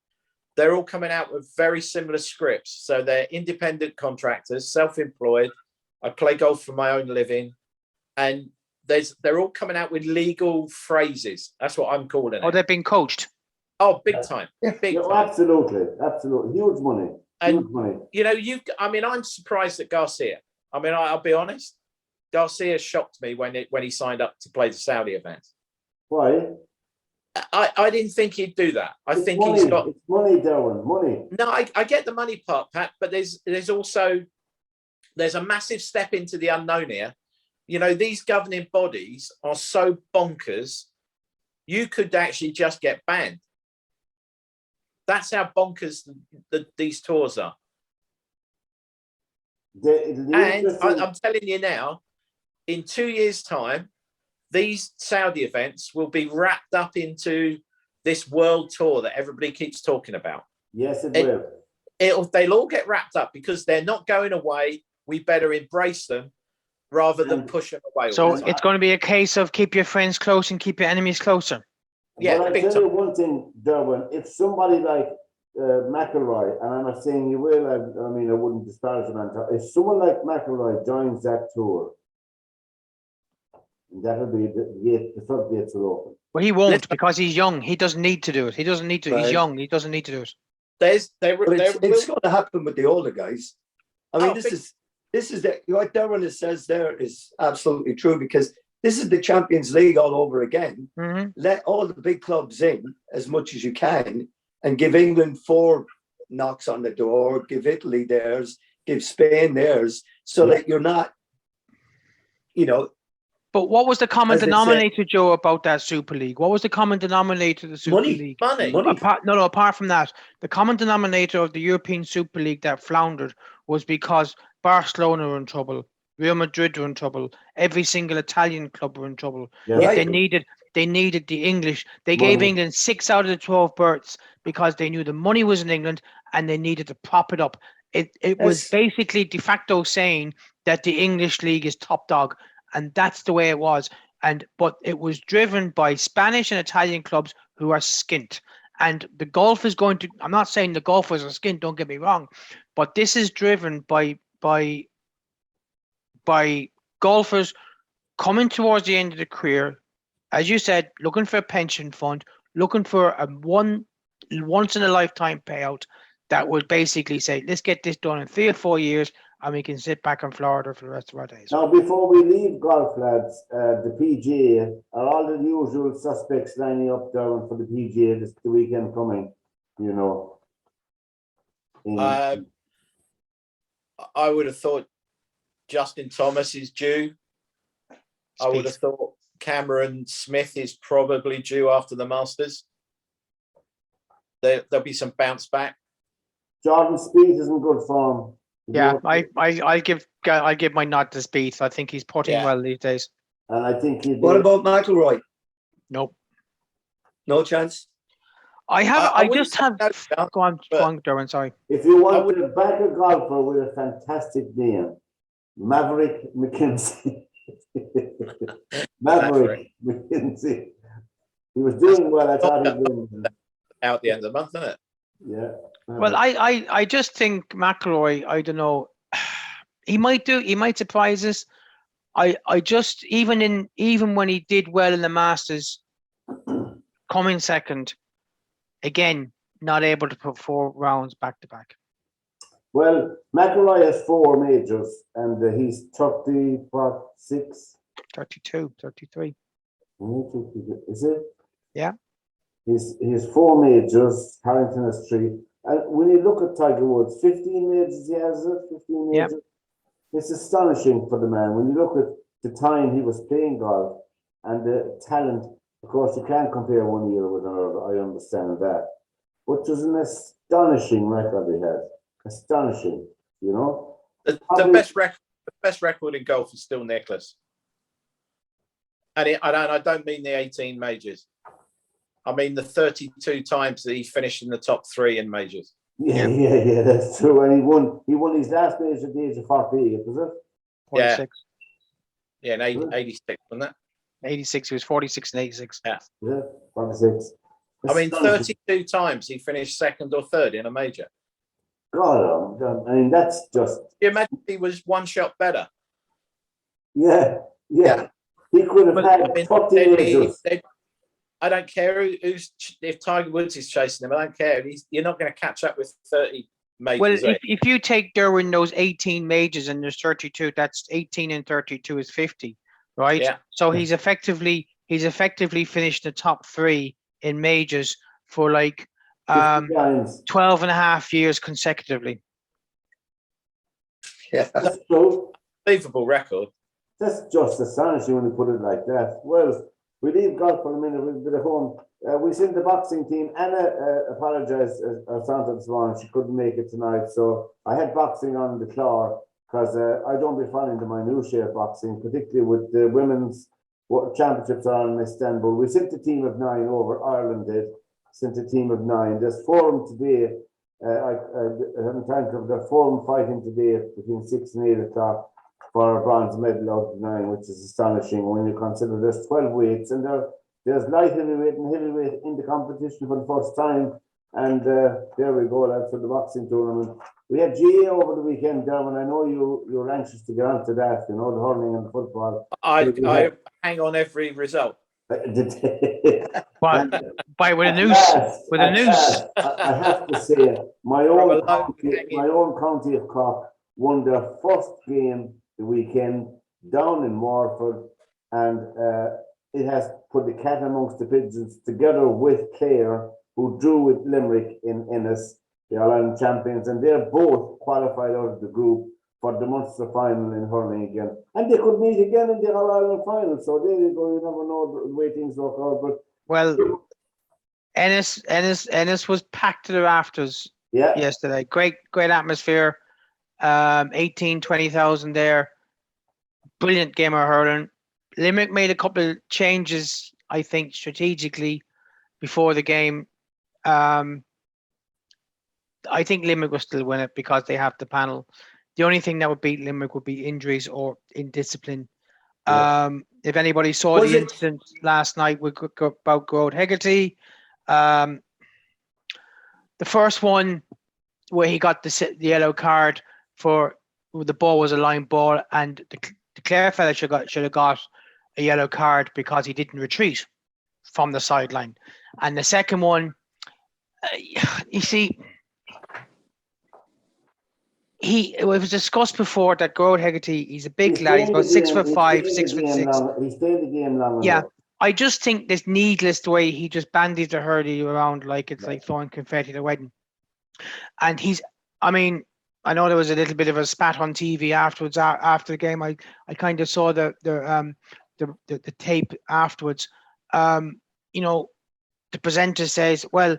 S2: they're all coming out with very similar scripts. So they're independent contractors, self-employed. I play golf for my own living, and they're all coming out with legal phrases. That's what I'm calling it.
S4: Oh, they've been coached.
S2: Oh, big time, big
S1: Yeah,
S2: time.
S1: absolutely, huge money,
S2: And
S1: huge money.
S2: you know, I'm surprised at Garcia. I mean, I'll be honest. Garcia shocked me when he signed up to play the Saudi event.
S1: Why?
S2: I didn't think he'd do that.
S1: It's
S2: Think
S1: money.
S2: he's got.
S1: It's money, Derwyn, money.
S2: No, I get the money part, Pat, but there's also a massive step into the unknown here. You know, these governing bodies are so bonkers. You could actually just get banned. That's how bonkers these tours are. I'm telling you now, in 2 years' time, these Saudi events will be wrapped up into this world tour that everybody keeps talking about.
S1: Yes, it will.
S2: They'll all get wrapped up because they're not going away. We better embrace them rather than push them away.
S4: So it's going to be a case of keep your friends close and keep your enemies closer.
S2: Yeah,
S1: but I'll tell you one thing, Derwyn, if somebody like McIlroy, and I'm not saying you will, I mean, I wouldn't disparage him, if someone like McIlroy joins that tour, that'll be the floodgates will open.
S4: Well, he won't because he's young. He doesn't need to do it. He doesn't need to.
S3: Right.
S4: He's young. He doesn't need to do it.
S3: It's going to happen with the older guys. I mean, this is what Derwyn says there is absolutely true, because this is the Champions League all over again.
S4: Mm-hmm.
S3: Let all the big clubs in as much as you can and give England 4 knocks on the door, give Italy theirs, give Spain theirs, so that you're not, you know.
S4: But what was the common denominator, Joe, about that Super League? What was the common denominator of the Super League?
S2: Money.
S4: Apart from that, the common denominator of the European Super League that floundered was because Barcelona were in trouble, Real Madrid were in trouble, every single Italian club were in trouble.
S1: Yeah,
S4: Yet they needed the English. They gave England 6 out of the 12 berths because they knew the money was in England and they needed to prop it up. It was basically de facto saying that the English league is top dog. And that's the way it was. But it was driven by Spanish and Italian clubs who are skint. And the golf is going to, I'm not saying the golfers are skint, don't get me wrong, but this is driven by golfers coming towards the end of the career, as you said, looking for a pension fund, looking for a once in a lifetime payout that would basically say, let's get this done in 3 or 4 years, and we can sit back in Florida for the rest of our days.
S1: Now, before we leave golf, lads, the PGA, are all the usual suspects lining up, Derwyn, for the PGA the weekend coming, you know?
S2: I would have thought Justin Thomas is due. I would have thought Cameron Smith is probably due after the Masters. There'll be some bounce back.
S1: Jordan Spieth is in good form.
S4: Yeah, I give my nod to Spieth. I think he's putting well these days.
S1: And I think
S3: what about McIlroy?
S4: Nope.
S3: No chance.
S4: Go on, Derwyn, sorry.
S1: If you want to back a golfer with a fantastic name, Maverick McKenzie. Maverick McKenzie. He was doing well. I thought he'd win.
S2: Out the end of the month, isn't it?
S1: Yeah.
S4: Well, I just think McIlroy, I don't know, he might surprise us. I just even when he did well in the Masters, coming second, again, not able to put 4 rounds back to back.
S1: Well, McIlroy has 4 majors and he's 36?
S4: 32, 33.
S1: Is it?
S4: Yeah.
S1: his 4 majors, Harrington has 3. And when you look at Tiger Woods, 15 majors he has, 15
S4: Yep.
S1: majors. It's astonishing for the man. When you look at the time he was playing golf and the talent, of course, you can't compare one year with another. I understand that. But it was an astonishing record he had. Astonishing, you know.
S2: The best record in golf is still Nicklaus. And I don't mean the 18 majors. I mean the 32 times that he finished in the top 3 in majors.
S1: Yeah, that's true. And he won his last major at the age of 48, was it?
S4: 46.
S2: Yeah, in 86, wasn't it?
S4: 86. He was 46 and 86.
S2: Yeah.
S1: Yeah, 46.
S2: I mean, 32 times he finished 2nd or 3rd in a major.
S1: God, I mean, that's just.
S2: You imagine he was 1 shot better.
S1: Yeah. He could have had 40 majors.
S2: I don't care if Tiger Woods is chasing him. I don't care. You're not going to catch up with 30 majors.
S4: Well, if you take Derwynne those 18 majors and there's 32, that's 18 and 32 is 50, right?
S2: Yeah.
S4: So he's effectively finished the top 3 in majors for like 12 and a half years consecutively.
S3: Yeah.
S1: That's true.
S2: Unbelievable record.
S1: That's just astonishing when you put it like that. Well, we leave golf for a minute with a bit of home. We sent the boxing team. Anna apologised this morning. She couldn't make it tonight. So I had boxing on the claw because I don't be following the minutiae of boxing, particularly with the women's championships on in Istanbul. We sent a team of 9 over. Ireland did. Sent a team of 9. There's 4 of them today. I haven't time to the 4 of them fighting today between 6 and 8 o'clock. For a bronze medal out of 9, which is astonishing when you consider there's 12 weights and there's light heavyweight and heavyweight in the competition for the first time. And there we go, that's for the boxing tournament. We had GA over the weekend, Derwynne. I know you're anxious to get onto that, you know, the hurling and the football.
S2: I hang on every result.
S4: But with a noose.
S1: I have to say, my own county of Cork won their first game the weekend down in Morford, and it has put the cat amongst the pigeons together with Clare, who drew with Limerick in Ennis, the All-Ireland champions, and they're both qualified out of the group for the Munster final in hurling again. And they could meet again in the All-Ireland final, so there you go, you never know the way things work out. But
S4: well, Ennis was packed to the rafters yesterday. Great atmosphere. 20,000 there. Brilliant game of hurling. Limerick made a couple of changes, I think, strategically before the game. I think Limerick will still win it because they have the panel. The only thing that would beat Limerick would be injuries or indiscipline. Yeah. If anybody saw the incident last night about Grode Hegarty, the first one where he got the yellow card for the ball was a line ball, and the Clare fella should have got a yellow card because he didn't retreat from the sideline. And the second one, you see, it was discussed before that Grode Hegarty, he's a big lad, he's about 6'5", 6'6".
S1: He stayed the game long enough.
S4: Yeah, I just think this needless the way he just bandied the hurdy around like it's like throwing confetti at a wedding. And I know there was a little bit of a spat on TV afterwards. After the game, I kind of saw the tape afterwards. The presenter says, "Well,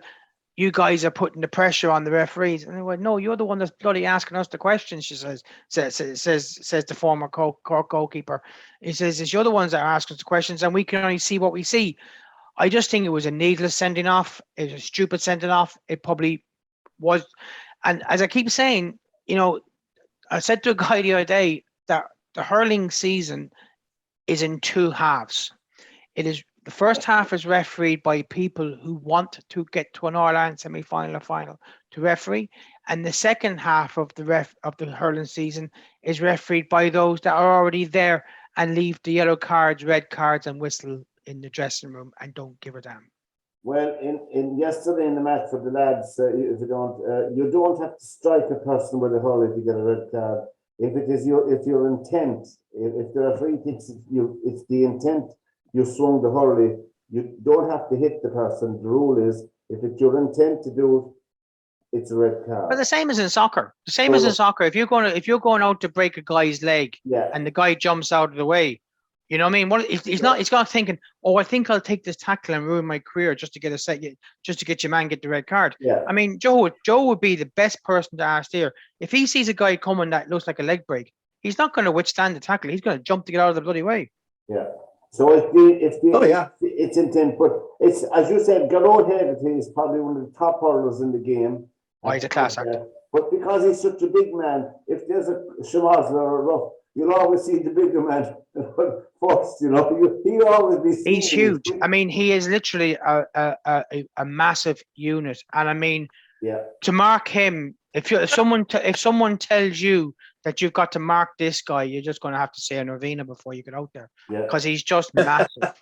S4: you guys are putting the pressure on the referees," and I went, "No, you're the one that's bloody asking us the questions." She says the former goalkeeper. He says, "You're the ones that are asking us the questions, and we can only see what we see." I just think it was a needless sending off. It was a stupid sending off. It probably was, and as I keep saying. I said to a guy the other day that the hurling season is in 2 halves. It is the first half is refereed by people who want to get to an All-Ireland semi-final or final to referee, and the second half of the hurling season is refereed by those that are already there and leave the yellow cards, red cards, and whistle in the dressing room and don't give a damn.
S1: Well, in yesterday in the match for the lads, if you don't have to strike a person with a hurley to get a red card. If your intent, if the referee thinks it's the intent you swung the hurley, You don't have to hit the person. The rule is, if it's your intent to do it, it's a red card.
S4: But the same as in soccer. The same as in soccer. If you're going out to break a guy's leg
S1: Yeah,
S4: and the guy jumps out of the way, you know what I mean? What he's not thinking, oh, I think I'll take this tackle and ruin my career just to get your man get the red card.
S1: yeah,
S4: I mean, Joe would be the best person to ask there. If he sees a guy coming that looks like a leg break, he's not going to withstand the tackle. He's going to jump to get out of the bloody way.
S1: yeah. So it's intent, but it's, as you said, Garrod Hegarty is probably one of the top hurlers in the game.
S4: Oh, he's a class act.
S1: But because he's such a big man, if there's a Schmarzler or a Rough, you'll always see the bigger man first, you know. He'll always be.
S4: He's huge. I mean, he is literally a massive unit. And I mean,
S1: yeah,
S4: to mark him, if someone tells you that you've got to mark this guy, you're just going to have to say a novena before you get out there, because he's just massive.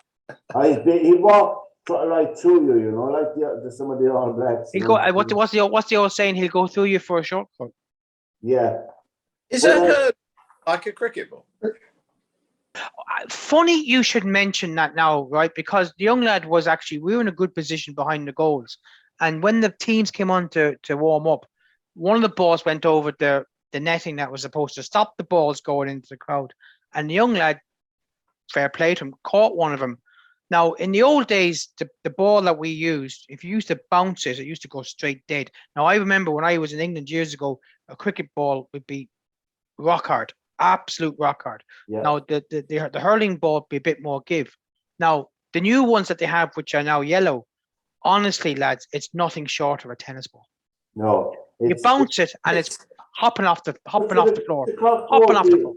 S1: He walked right through you, you know, like some of the All Blacks.
S4: He'll go. What's the old saying? He'll go through you for a shortcut.
S1: Yeah.
S2: Is that like a cricket ball?
S4: Funny you should mention that now, right? Because the young lad was actually, we were in a good position behind the goals. And when the teams came on to warm up, one of the balls went over the netting that was supposed to stop the balls going into the crowd. And the young lad, fair play to him, caught one of them. Now, in the old days, the ball that we used, if you used to bounce it, it used to go straight dead. Now, I remember when I was in England years ago, a cricket ball would be rock hard, absolute rock hard.
S1: Yeah.
S4: Now, the hurling ball would be a bit more give. Now, the new ones that they have, which are now yellow, honestly, lads, it's nothing short of a tennis ball.
S1: No.
S4: You bounce it and it's hopping off the floor.
S1: The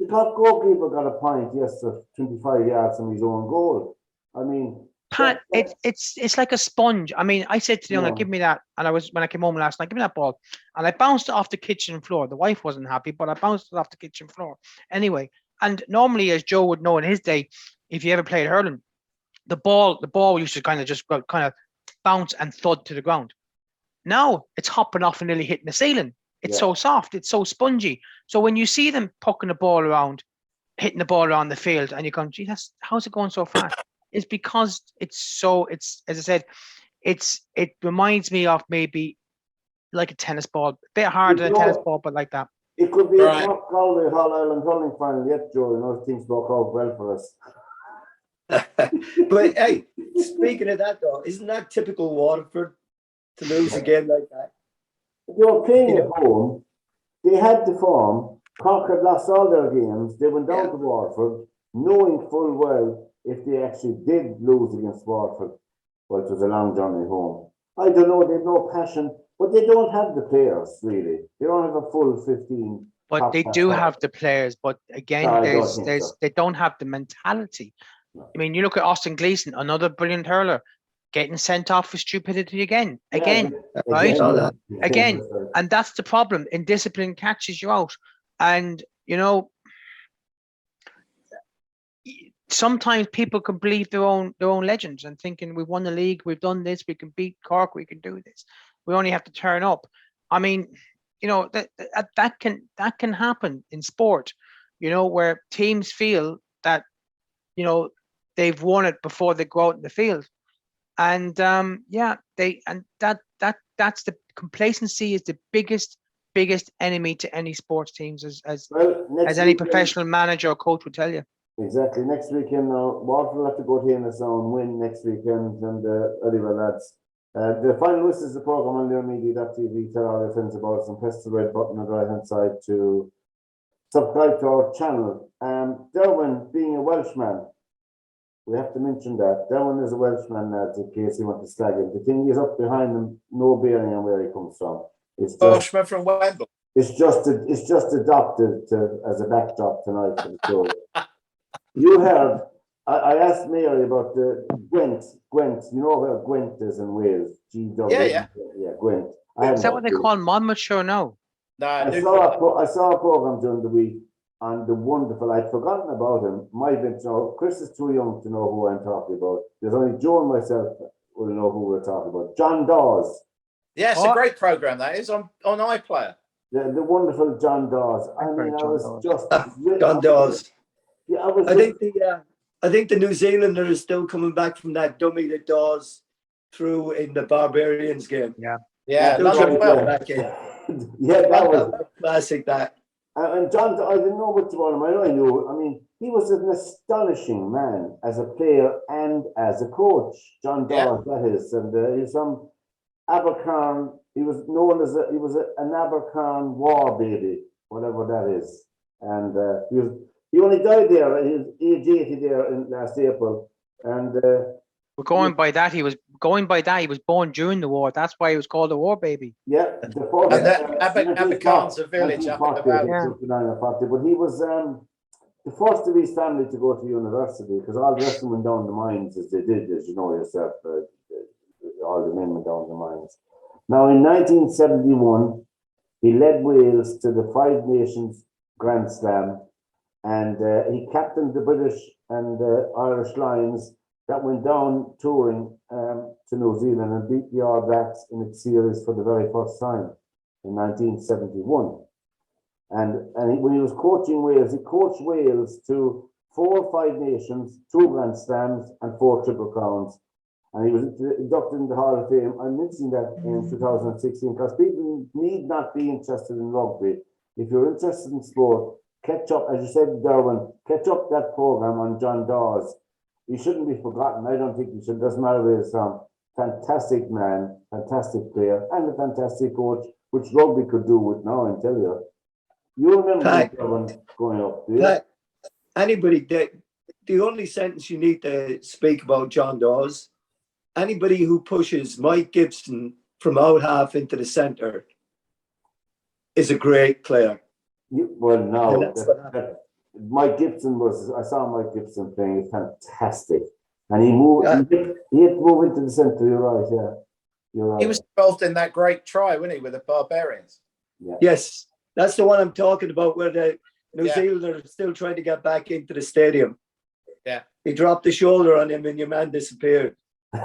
S1: top goalkeeper got a point yesterday, 25 yards from his own goal. I mean,
S4: Pat, it's like a sponge. I mean, I said to the young lad, give me that. And when I came home last night, give me that ball. And I bounced it off the kitchen floor. The wife wasn't happy, but I bounced it off the kitchen floor. Anyway, and normally, as Joe would know in his day, if you ever played hurling, the ball used to kind of bounce and thud to the ground. Now it's hopping off and nearly hitting the ceiling. It's so soft, it's so spongy. So when you see them pucking the ball around, hitting the ball around the field, and you're going, gee, how's it going so fast? It's because it's as I said, it reminds me of maybe like a tennis ball, a bit harder than a tennis ball, but like that.
S1: It could be a top Galway All Ireland hurling final yet, Joe. You know, things work out well for us.
S3: But hey, speaking of that though, isn't that typical Waterford to lose a game like that?
S1: They were playing at home. They had the form. Cork had lost all their games. They went down to Waterford, knowing full well if they actually did lose against Waterford, well, it was a long journey home. I don't know. They have no passion, but they don't have the players really. They don't have a full 15.
S4: But they do have the players. But again, they don't have the mentality. No. I mean, you look at Austin Gleeson, another brilliant hurler, getting sent off for stupidity again, right? Again. And that's the problem. Indiscipline catches you out. And, you know, sometimes people can believe their own legends and thinking we've won the league, we've done this, we can beat Cork, we can do this. We only have to turn up. I mean, you know, that can happen in sport, you know, where teams feel that, you know, they've won it before they go out in the field. And that's the complacency is the biggest enemy to any sports teams, as any professional manager or coach would tell you.
S1: Exactly. Next weekend, Waterford will have to go to Ennisson and win next weekend, and anyway, lads. The final list is the program on learmedia.tv. Tell all your friends about us and press the red button on the right hand side to subscribe to our channel. Derwynne, being a Welshman, we have to mention that Derwynne is a Welshman, lads, in case you want to slag him. The thing is up behind him, no bearing on where he comes from. It's just,
S2: Welshman from Wembley.
S1: It's just adopted as a backdrop tonight for the show. You heard, I asked Mary about the Gwent. You know where Gwent is in Wales?
S2: Yeah,
S1: Gwent.
S4: Is that what they call Monmouthshire now?
S2: No,
S1: I saw a program during the week, and the wonderful, I'd forgotten about him. Chris is too young to know who I'm talking about. There's only Joe and myself who will know who we're talking about. John Dawes.
S2: Yeah, it's a great program that is on iPlayer.
S1: The wonderful John Dawes. I mean, I was just
S3: John Dawes.
S1: Yeah,
S3: I think the I think the New Zealander is still coming back from that dummy that Dawes threw in the Barbarians game.
S2: Yeah,
S3: Still trying
S2: London
S3: to
S2: well.
S3: get back in.
S1: Yeah, that was.
S3: Classic, that.
S1: And John, I didn't know much about him. I know I knew. I mean, he was an astonishing man as a player and as a coach. John Dawes, that is, and he's from Abercarn. He was known as an Abercarn war baby, whatever that is. And he only died there. He was age 80 there in last April. And
S4: We're going by that. He was born during the war. That's why he was called a war baby.
S1: yeah, the first,
S2: And that Abercarn's a village up in the valley.
S1: But he was the first of his family to go to university, because all the rest of them went down the mines as they did, as you know yourself. All the men went down the mines. Now, in 1971, he led Wales to the Five Nations Grand Slam, and he captained the British and Irish Lions that went down touring to New Zealand and beat the All Blacks in its series for the very first time in 1971. When he was coaching Wales, he coached Wales to 4 Five Nations, 2 Grand Slams, and 4 Triple Crowns. And he was inducted in the Hall of Fame. I'm mentioning that in 2016 because people need not be interested in rugby. If you're interested in sport, catch up, as you said, Derwynne, catch up that program on John Dawes. He shouldn't be forgotten. I don't think he should. Doesn't matter where he's from. Fantastic man, fantastic player, and a fantastic coach, which rugby could do with now, I tell you. You remember Derwynne going up, do you?
S3: Anybody, the only sentence you need to speak about John Dawes, anybody who pushes Mike Gibson from out half into the centre is a great player.
S1: Mike Gibson I saw Mike Gibson playing, fantastic. And he moved, he had to move into the centre, you're right, yeah. You're right.
S2: He was involved in that great try, wasn't he, with the Barbarians?
S1: Yeah.
S3: Yes, that's the one I'm talking about, where the New Zealander is still trying to get back into the stadium.
S2: Yeah.
S3: He dropped the shoulder on him and your man disappeared. He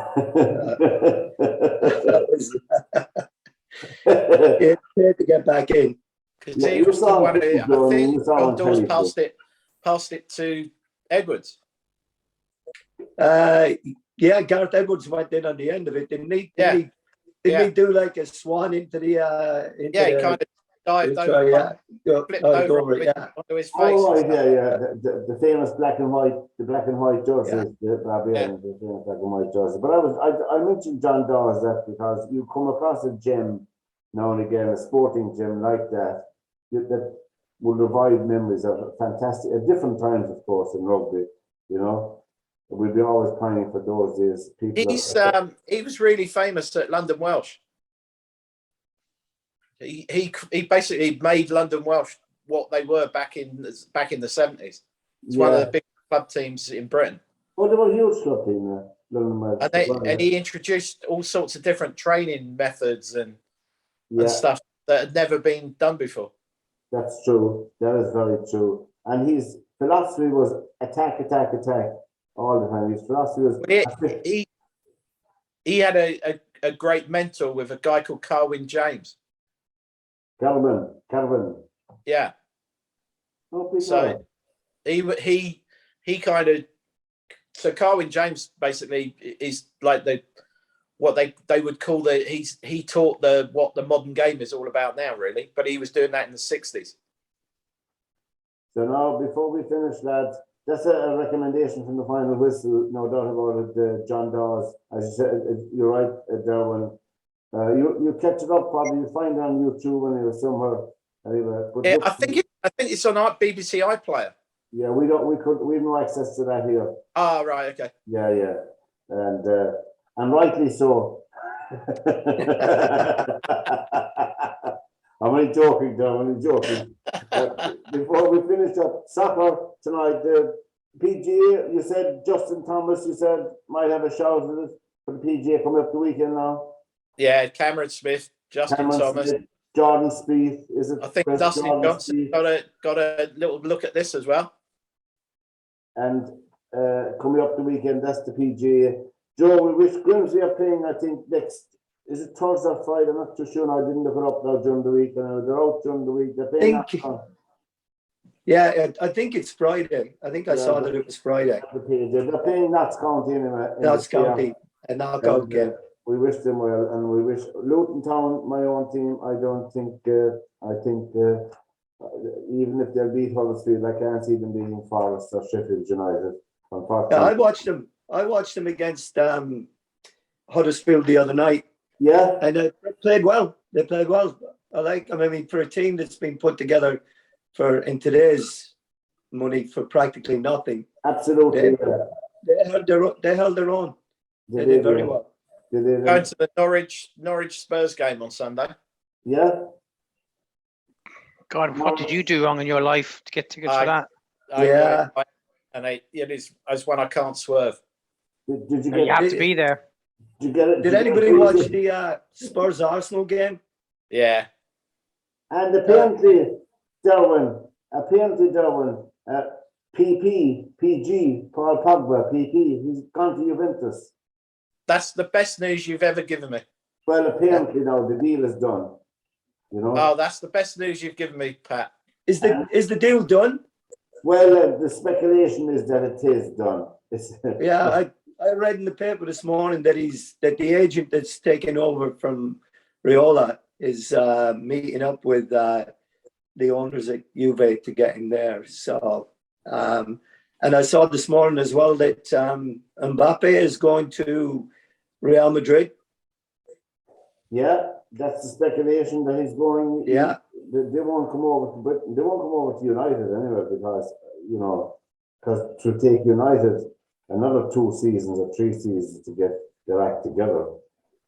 S3: had to get back in.
S2: Because he was the one who, I think John Dawes passed it to Edwards.
S3: Yeah, Gareth Edwards went in on the end of it, didn't he? Didn't he do like a swan into the
S2: he kind of dived over, flipped over onto his face.
S1: Oh, the famous black and white jersey, the Barbarians, the famous black and white jersey. But I mentioned John Dawes that because you come across a gem now and again, a sporting gem like that will revive memories of fantastic, at different times, of course, in rugby, you know. We'll be always pining for those days.
S2: He was really famous at London Welsh. He basically made London Welsh what they were back in the 70s. It's one of the big club teams in Britain.
S1: Well, they were a huge club team there, London Welsh.
S2: And he introduced all sorts of different training methods and stuff that had never been done before. That's
S1: true. That is very true. And his philosophy was attack all the time. His philosophy was
S2: he had a great mentor with a guy called Carwyn James.
S1: Calvin.
S2: Yeah. So he kind of, so Carwyn James basically is like what they would call he taught what the modern game is all about now, really, but he was doing that in the 60s.
S1: So now, before we finish, lads, that's a recommendation from the final whistle, no doubt about it. John Dawes, as you said, you're right, Derwynne. You catch it up, probably you find it on YouTube when it was somewhere. Anyway,
S2: I think it's on our BBC iPlayer.
S1: Yeah, we have no access to that here.
S2: Ah, right, okay.
S1: Yeah, and rightly so. I'm only joking, John. I'm only joking. Before we finish up soccer tonight, the PGA, you said Justin Thomas, you said might have a shout at it for the PGA coming up the weekend now.
S2: Yeah, Cameron Smith, Justin Thomas,
S1: Smith, Jordan Spieth. Is it?
S2: I think Dustin Johnson got a little look at this as well.
S1: And coming up the weekend, that's the PGA. Joe, we wish Grimsby are playing, I think, next. Is it Thursday or Friday? I'm not too sure. I didn't look it up now during the week. They're out during the week. They're playing.
S3: Yeah, I think it's Friday. I think I saw that it was Friday.
S1: They're playing Notts County anyway.
S3: Notts County, a knockout
S1: And,
S3: game.
S1: we wish them well, and we wish Luton Town, my own team. I don't think. I think even if they beat Huddersfield, I can't see them beating Forest or Sheffield United.
S3: Yeah,
S1: Unfortunately.
S3: I watched them against Huddersfield the other night,
S1: Yeah,
S3: and they played well. They played well. I like them. I mean, for a team that's been put together in today's money for practically nothing,
S1: absolutely.
S3: they held their own. They
S1: They
S3: did very well.
S1: They did.
S2: Going to the Norwich Spurs game on Sunday.
S1: Yeah.
S4: God, what did you do wrong in your life to get tickets for that?
S3: Yeah.
S2: And it is one I can't swerve.
S1: Did you
S4: You
S1: get?
S4: have to be there.
S1: Did you get it?
S3: Did anybody watch the Spurs Arsenal game?
S2: Yeah.
S1: And apparently, Derwynne, PG, Paul Pogba, PP, he's gone to Juventus.
S2: That's the best news you've ever given me.
S1: Well, apparently now the deal is done. You know.
S2: Oh, that's the best news you've given me, Pat.
S3: Is the deal done?
S1: Well, the speculation is that it is done.
S3: Yeah, I read in the paper this morning that the agent that's taken over from Raiola is meeting up with the owners at Juve to get him there. So, and I saw this morning as well that Mbappe is going to Real Madrid.
S1: Yeah, that's the speculation that he's going.
S3: Yeah,
S1: they won't come over to Britain. They won't come over to United anyway because to take United another 2 seasons or 3 seasons to get their act together.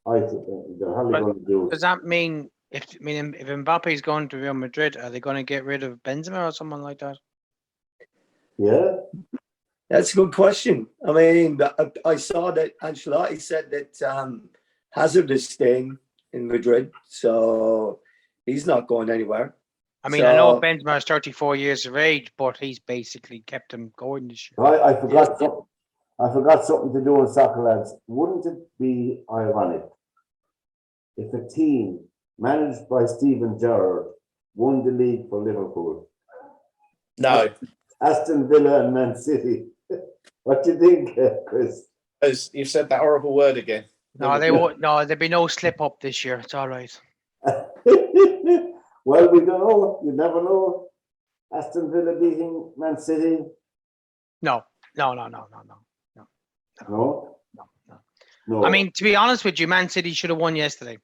S1: I think they're hardly going to do.
S4: Does that mean if Mbappe is going to Real Madrid, are they going to get rid of Benzema or someone like that?
S1: Yeah,
S3: that's a good question. I mean, I saw that Ancelotti said that Hazard is staying in Madrid, so he's not going anywhere.
S4: I mean, I know Benzema is 34 years of age, but he's basically kept him going this year.
S1: I forgot something. I forgot something to do in soccer, lads. Wouldn't it be ironic if a team managed by Steven Gerrard won the league for Liverpool?
S2: No.
S1: Aston Villa and Man City. What do you think, Chris?
S2: As you've said that horrible word again.
S4: No, they won't. No, there'll be no slip up this year. It's all right.
S1: Well, we don't know. You never know. Aston Villa beating Man City.
S4: No.
S1: No.
S4: I mean, to be honest with you, Man City should have won yesterday.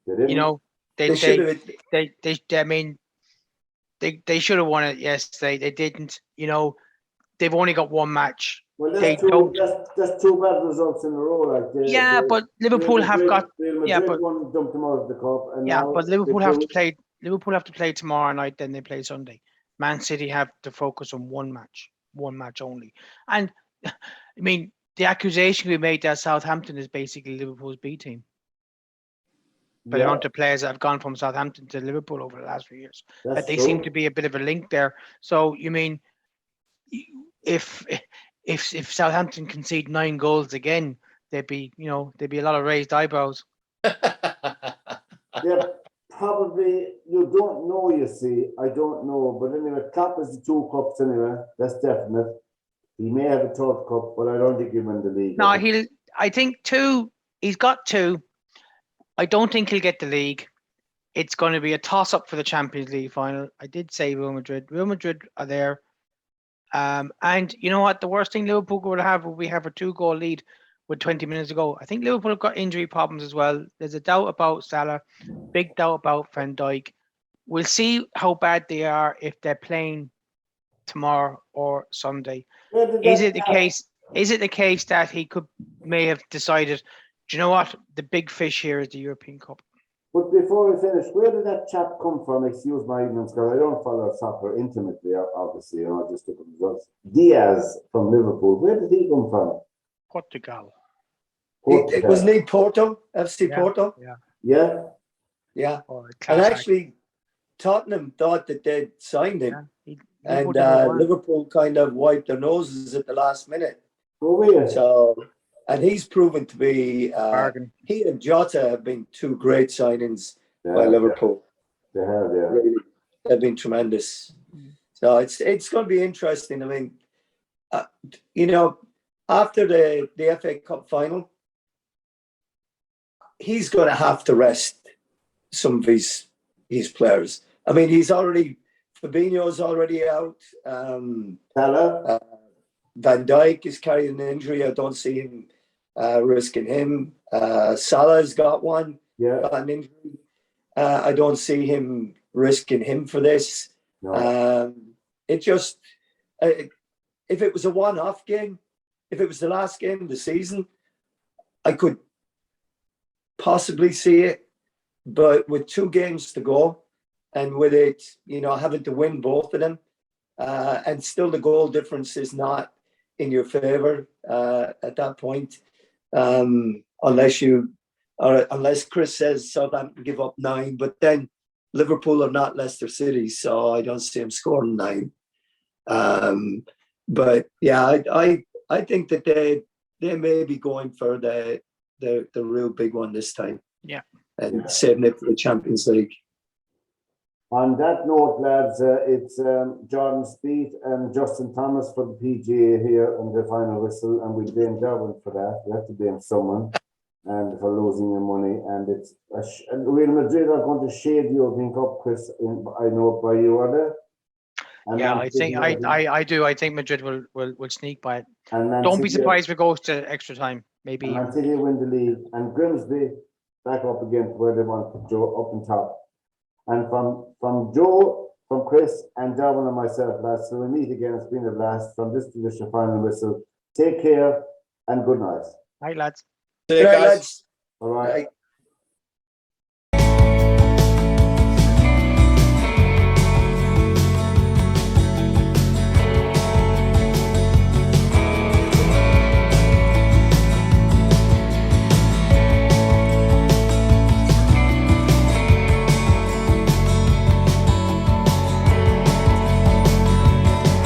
S1: They didn't.
S4: You know, they should have won it yesterday. They didn't. You know, they've only got one match.
S1: Well,
S4: They
S1: that's 2 bad results in a row. Like
S4: but Liverpool have got.
S1: Real Madrid
S4: Yeah, but
S1: dumped them out of the cup. And
S4: yeah,
S1: now
S4: but Liverpool have to play. Liverpool have to play tomorrow night. Then they play Sunday. Man City have to focus on one match only. And I mean, the accusation we made that Southampton is basically Liverpool's B team. But the amount of players that have gone from Southampton to Liverpool over the last few years, that they seem to be a bit of a link there. So you mean, if Southampton concede 9 goals again, there'd be a lot of raised eyebrows.
S1: Yeah, probably. You don't know. You see, I don't know. But anyway, Klopp is the 2 cups anyway. That's definite. He may have a 3rd cup, but I don't think he'll win the league.
S4: No, I think 2. He's got 2. I don't think he'll get the league. It's going to be a toss-up for the Champions League final. I did say Real Madrid. Real Madrid are there. And you know what? The worst thing Liverpool would have would we have a 2-goal lead with 20 minutes to go. I think Liverpool have got injury problems as well. There's a doubt about Salah, big doubt about Van Dijk. We'll see how bad they are if they're playing tomorrow or Sunday. Is it the case that he may have decided, do you know what? The big fish here is the European Cup.
S1: But before we finish, where did that chap come from? Excuse my ignorance, because I don't follow soccer intimately, obviously. Just look at the results. Diaz from Liverpool. Where did he come from?
S4: Portugal.
S3: It was named Porto, FC Porto.
S1: Yeah.
S4: Oh,
S3: and actually, Tottenham thought that they'd signed him. And Liverpool kind of wiped their noses at the last minute.
S1: Oh, weird.
S3: So, and he's proven to be, he and Jota have been 2 great signings by Liverpool.
S1: They have, yeah.
S3: Really. They've been tremendous. So it's going to be interesting. I mean, you know, after the FA Cup final, he's going to have to rest some of his players. I mean, Fabinho's already out.
S1: Salah?
S3: Van Dijk is carrying an injury. I don't see him risking him. Salah's got one, got an injury. I don't see him risking him for this.
S1: No.
S3: It just, if it was a one-off game, if it was the last game of the season, I could possibly see it. But with 2 games to go, and with it, you know, having to win both of them, and still the goal difference is not in your favour at that point, unless Chris says Southampton give up 9, but then Liverpool are not Leicester City, so I don't see him scoring 9. But yeah, I think that they may be going for the real big one this time.
S4: Yeah.
S3: And saving it for the Champions League.
S1: On that note, lads, it's Jordan Spieth and Justin Thomas for the PGA here in the final whistle, and we blame Derwynne for that. We have to blame someone, and for losing your money. And it's Real Madrid are going to shade you, I think, up, Chris. I know by you, are they? And
S4: Yeah,
S1: Man
S4: I think
S1: City,
S4: I do. I think Madrid will sneak by it.
S1: and Man
S4: Don't be
S1: City-
S4: surprised if it goes to extra time. Maybe.
S1: and Man City win the league, and Grimsby back up again to where they want to Joe up on top. And from Joe, from Chris, and Derwynne and myself, lads, so we meet again. It's been a blast from this edition of Final Whistle. Take care and good night.
S4: Right, lads.
S2: See you
S3: Right,
S2: guys.
S3: lads.
S1: All right.
S3: Right.